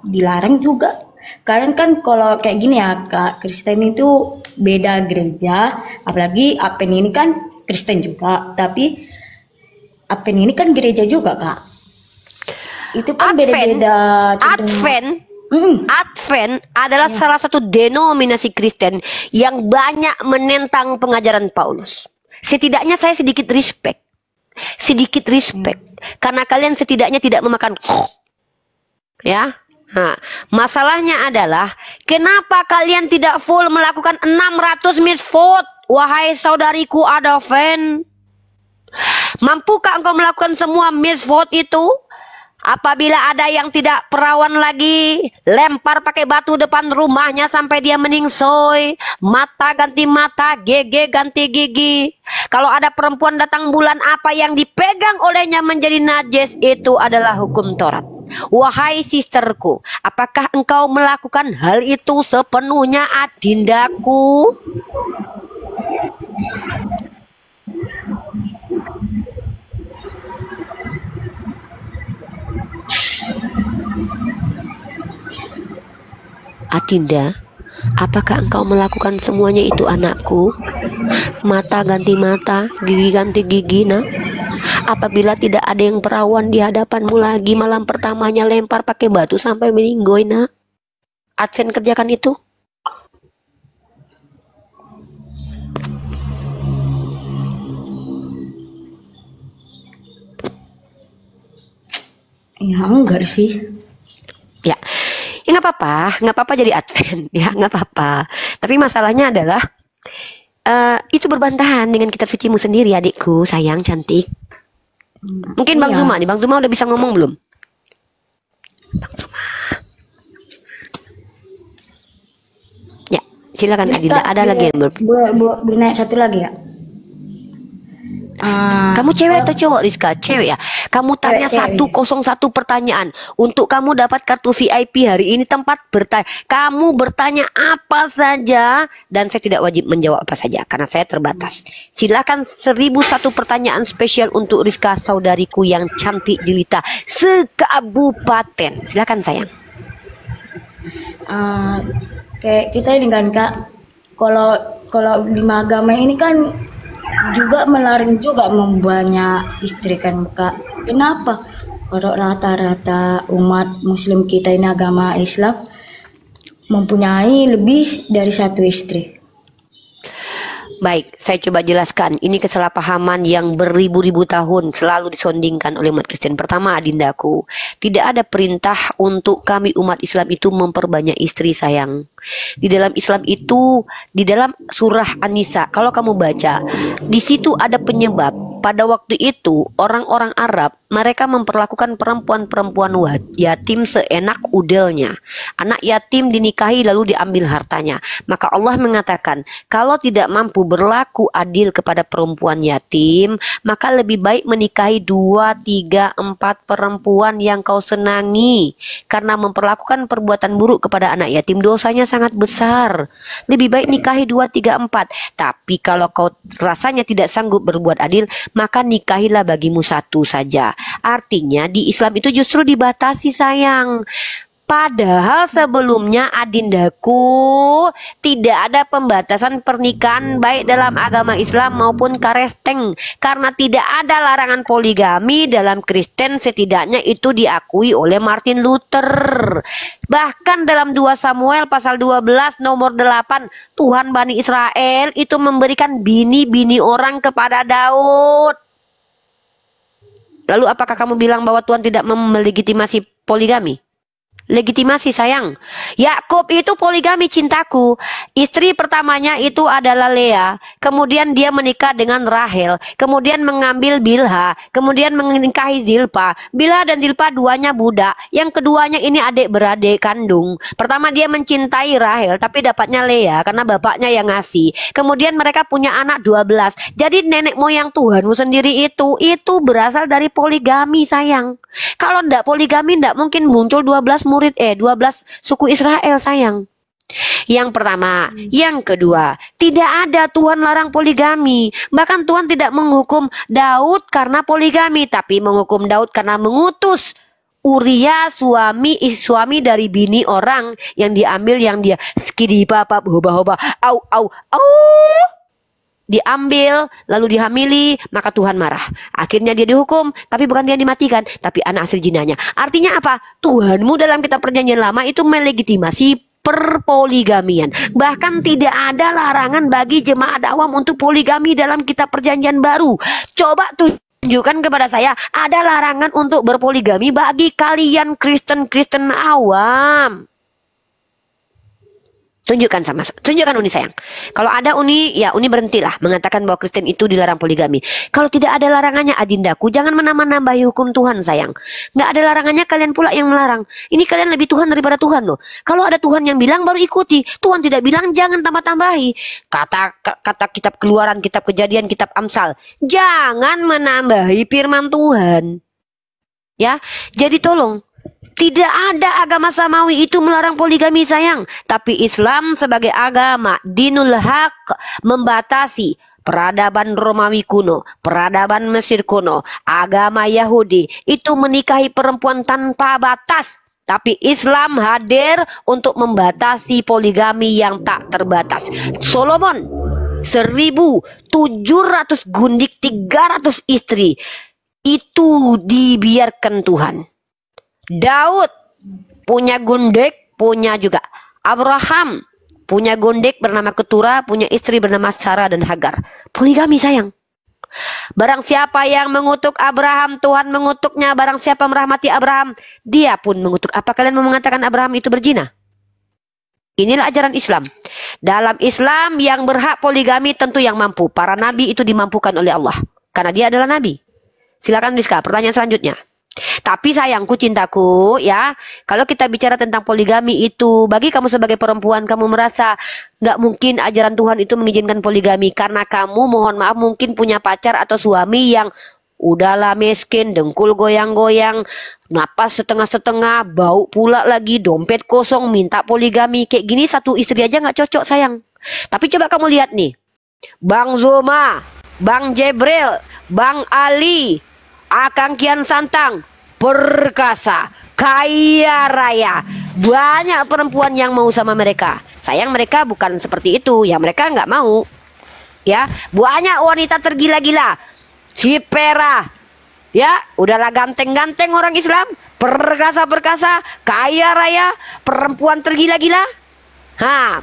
dilarang juga. Kalian kan kalau kayak gini ya Kak, Kristen itu beda gereja, apalagi Apen ini kan Kristen juga, tapi Apen ini kan gereja juga Kak. Itu kan beda-beda. Advent adalah salah satu denominasi Kristen yang banyak menentang pengajaran Paulus. Setidaknya saya sedikit respect. Karena kalian setidaknya tidak memakan ya. Nah, masalahnya adalah kenapa kalian tidak full melakukan 600 mitzvot, wahai saudariku Advent? Mampukah engkau melakukan semua mitzvot itu? Apabila ada yang tidak perawan lagi, lempar pakai batu depan rumahnya sampai dia meningsoy, mata ganti mata, gigi ganti gigi. Kalau ada perempuan datang bulan, apa yang dipegang olehnya menjadi najis, itu adalah hukum Taurat. Wahai sisterku, apakah engkau melakukan hal itu sepenuhnya, adindaku? Adinda, apakah engkau melakukan semuanya itu, anakku? Mata ganti mata, gigi ganti gigi, nak. Apabila tidak ada yang perawan di hadapanmu lagi, malam pertamanya lempar pakai batu sampai meninggoy, nak. Advent kerjakan itu. Ya enggak sih. Ya. Ya nggak apa-apa jadi Advent, ya nggak apa-apa. Tapi masalahnya adalah itu berbantahan dengan kitab sucimu sendiri, adikku, sayang, cantik. Mungkin Bang Zuma nih, Bang Zuma udah bisa ngomong belum? Bang Zuma. Ya, silakan Adinda. Ada lagi yang boleh naik satu lagi ya? Kamu cewek atau cowok, Rizka? Cewek ya. Kamu tanya 101 pertanyaan. Untuk kamu dapat kartu VIP hari ini, tempat bertanya. Kamu bertanya apa saja dan saya tidak wajib menjawab apa saja karena saya terbatas. Silakan 1001 pertanyaan spesial untuk Rizka, saudariku yang cantik jelita se-kabupaten. Silakan sayang. Kayak kita ini kan Kak, kalau 5 agama ini kan juga melarang juga membanyak istri kan Kak. Kenapa? Kalau rata-rata umat Muslim kita ini agama Islam mempunyai lebih dari 1 istri. Baik, saya coba jelaskan. Ini kesalahpahaman yang beribu-ribu tahun selalu disondingkan oleh umat Kristen. Pertama, adindaku, tidak ada perintah untuk kami umat Islam itu memperbanyak istri, sayang. Di dalam Islam itu, di dalam surah An-Nisa, kalau kamu baca, di situ ada penyebab. Pada waktu itu, orang-orang Arab, mereka memperlakukan perempuan-perempuan yatim seenak udelnya. Anak yatim dinikahi lalu diambil hartanya. Maka Allah mengatakan, kalau tidak mampu berlaku adil kepada perempuan yatim, maka lebih baik menikahi 2, 3, 4 perempuan yang kau senangi. Karena memperlakukan perbuatan buruk kepada anak yatim, dosanya sangat besar. Lebih baik nikahi 2, 3, 4. Tapi kalau kau rasanya tidak sanggup berbuat adil, maka nikahilah bagimu 1 saja. Artinya di Islam itu justru dibatasi, sayang. Padahal sebelumnya adindaku tidak ada pembatasan pernikahan baik dalam agama Islam maupun Kristen, karena tidak ada larangan poligami dalam Kristen, setidaknya itu diakui oleh Martin Luther. Bahkan dalam 2 Samuel pasal 12 nomor 8, Tuhan Bani Israel itu memberikan bini-bini orang kepada Daud. Lalu apakah kamu bilang bahwa Tuhan tidak melegitimasi poligami? Legitimasi sayang. Yakub itu poligami cintaku. Istri pertamanya itu adalah Lea. Kemudian dia menikah dengan Rahel. Kemudian mengambil Bilha. Kemudian menikahi Zilpa. Bilha dan Zilpa duanya budak. Yang keduanya ini adik beradik kandung. Pertama dia mencintai Rahel, tapi dapatnya Lea karena bapaknya yang ngasih. Kemudian mereka punya anak 12. Jadi nenek moyang Tuhanmu sendiri itu berasal dari poligami sayang. Kalau ndak poligami ndak mungkin muncul 12 suku Israel sayang. Yang pertama, yang kedua, tidak ada Tuhan larang poligami. Bahkan Tuhan tidak menghukum Daud karena poligami, tapi menghukum Daud karena mengutus Uria suami dari bini orang yang diambil, yang dia skidi papa hoba diambil lalu dihamili, maka Tuhan marah. Akhirnya dia dihukum, tapi bukan dia dimatikan, tapi anak hasil jinanya. Artinya apa? Tuhanmu dalam kitab perjanjian lama itu melegitimasi perpoligamian. Bahkan tidak ada larangan bagi jemaat awam untuk poligami dalam kitab perjanjian baru. Coba tunjukkan kepada saya ada larangan untuk berpoligami bagi kalian Kristen awam. Tunjukkan Uni sayang. Kalau ada Uni, ya Uni berhentilah mengatakan bahwa Kristen itu dilarang poligami. Kalau tidak ada larangannya adindaku, jangan menambah-nambahi hukum Tuhan sayang. Nggak ada larangannya, kalian pula yang melarang. Ini kalian lebih Tuhan daripada Tuhan loh. Kalau ada Tuhan yang bilang baru ikuti. Tuhan tidak bilang jangan tambah-tambahi. Kata kitab Keluaran, kitab Kejadian, kitab Amsal, jangan menambahi firman Tuhan. Ya, jadi tolong. Tidak ada agama samawi itu melarang poligami sayang. Tapi Islam sebagai agama dinul haq membatasi peradaban Romawi kuno, peradaban Mesir kuno, agama Yahudi itu menikahi perempuan tanpa batas. Tapi Islam hadir untuk membatasi poligami yang tak terbatas. Solomon 1.700 gundik 300 istri itu dibiarkan Tuhan. Daud punya gundek, punya juga Abraham punya gundek bernama Ketura, punya istri bernama Sarah dan Hagar. Poligami sayang. Barang siapa yang mengutuk Abraham, Tuhan mengutuknya. Barang siapa merahmati Abraham, dia pun mengutuk. Apa kalian mau mengatakan Abraham itu berzina? Inilah ajaran Islam. Dalam Islam yang berhak poligami tentu yang mampu. Para nabi itu dimampukan oleh Allah karena dia adalah nabi. Silakan Rizka, pertanyaan selanjutnya. Tapi sayangku, cintaku, ya, kalau kita bicara tentang poligami itu, bagi kamu sebagai perempuan, kamu merasa nggak mungkin ajaran Tuhan itu mengizinkan poligami karena kamu, mohon maaf, mungkin punya pacar atau suami yang udahlah miskin, dengkul goyang-goyang, napas setengah-setengah, bau pula lagi, dompet kosong, minta poligami. Kayak gini satu istri aja nggak cocok sayang. Tapi coba kamu lihat nih, Bang Zoma, Bang Jebril, Bang Ali, Akang Kian Santang, perkasa, kaya raya, banyak perempuan yang mau sama mereka. Sayang mereka bukan seperti itu, ya mereka nggak mau. Ya, banyak wanita tergila-gila, Cipera, ya udahlah ganteng-ganteng orang Islam, perkasa-perkasa, kaya raya, perempuan tergila-gila.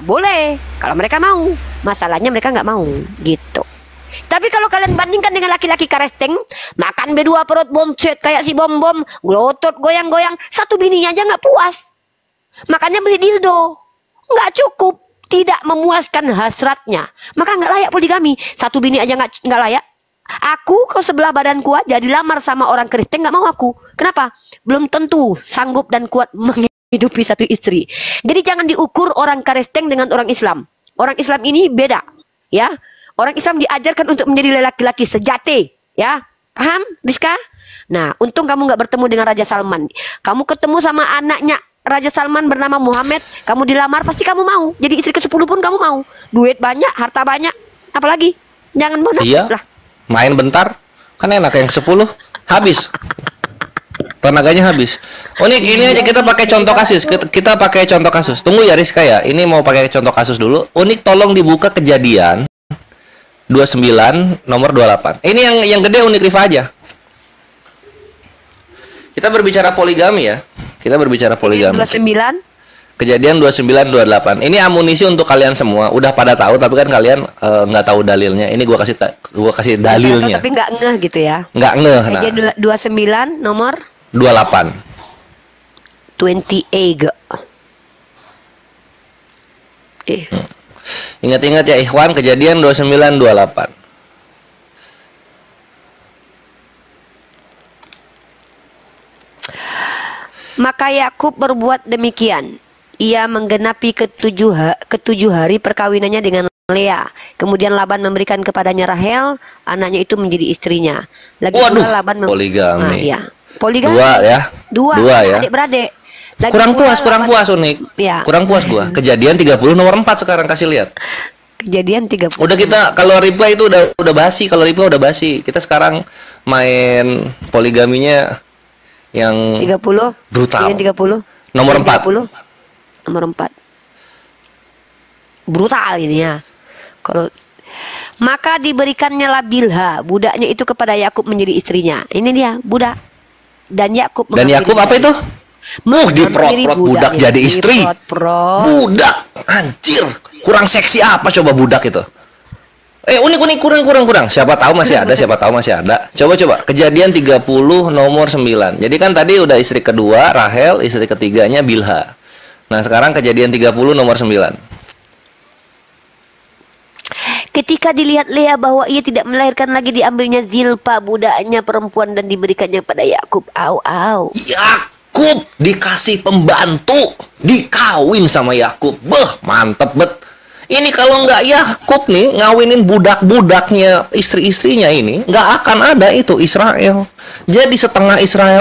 Boleh kalau mereka mau. Masalahnya mereka nggak mau, gitu. Tapi kalau kalian bandingkan dengan laki-laki Kristen, makan berdua perut bonset kayak si bom-bom, gelotot goyang-goyang, satu bininya aja nggak puas. Makanya beli dildo, nggak cukup, tidak memuaskan hasratnya. Maka nggak layak poligami. Satu bini aja nggak layak. Aku kalau sebelah badanku aja dilamar sama orang Kristen nggak mau aku. Kenapa? Belum tentu sanggup dan kuat menghidupi satu istri. Jadi jangan diukur orang Kristen dengan orang Islam. Orang Islam ini beda, ya. Orang Islam diajarkan untuk menjadi laki-laki sejati, ya. Paham, Rizka? Nah, untung kamu nggak bertemu dengan Raja Salman. Kamu ketemu sama anaknya Raja Salman bernama Muhammad, kamu dilamar pasti kamu mau. Jadi istri ke-10 pun kamu mau. Duit banyak, harta banyak, apalagi? Jangan munafik lah. Main bentar, kan enak yang 10 habis. Tenaganya habis. Unik, ini aja kita pakai contoh kasus. Kita pakai contoh kasus. Tunggu ya Rizka ya. Ini mau pakai contoh kasus dulu. Unik, tolong dibuka Kejadian 29 nomor 28. Ini yang gede Unik Rifa aja. Kita berbicara poligami ya. Kita berbicara poligami. 29. Kejadian 29 28. Ini amunisi untuk kalian semua. Udah pada tahu tapi kan kalian nggak tahu dalilnya. Ini gua kasih dalilnya. Tapi nggak ngeh gitu ya. Nggak ngeh. Nah. Kejadian 29 nomor 28. 28. Ingat-ingat ya ikhwan, Kejadian 29 28. Maka Yakub berbuat demikian. Ia menggenapi ketujuh hari perkawinannya dengan Lea. Kemudian Laban memberikan kepadanya Rahel, anaknya itu menjadi istrinya. Lagi pula Laban poligami. Ya. Poligami. Dua ya. Adik-beradik. Kurang puas Unik. Ya. Kurang puas gua. Kejadian 30 nomor 4 sekarang kasih lihat. Kejadian 30. Udah kita kalau replay itu udah basi, kalau replay udah basi. Kita sekarang main poligaminya yang 30 brutal. 30 nomor 4. Nomor 4. Brutal ini ya. Kalau maka diberikannya lah Bilha, budaknya itu kepada Yakub menjadi istrinya. Ini dia, budak. Dan Yakub apa itu? Diprot-prot budak jadi istri. Budak, anjir. Kurang seksi apa coba budak itu? Unik kurang. Siapa tahu masih ada. Coba. Kejadian 30 nomor 9. Jadi kan tadi udah istri kedua Rahel, istri ketiganya Bilha. Nah, sekarang Kejadian 30 nomor 9. Ketika dilihat Lea bahwa ia tidak melahirkan lagi, diambilnya Zilpa budaknya perempuan dan diberikannya pada Yakub. Yakub dikasih pembantu, dikawin sama Yakub. Mantep bet. Ini kalau nggak Yakub nih ngawinin budak-budaknya istri-istrinya ini, nggak akan ada itu Israel. Jadi setengah Israel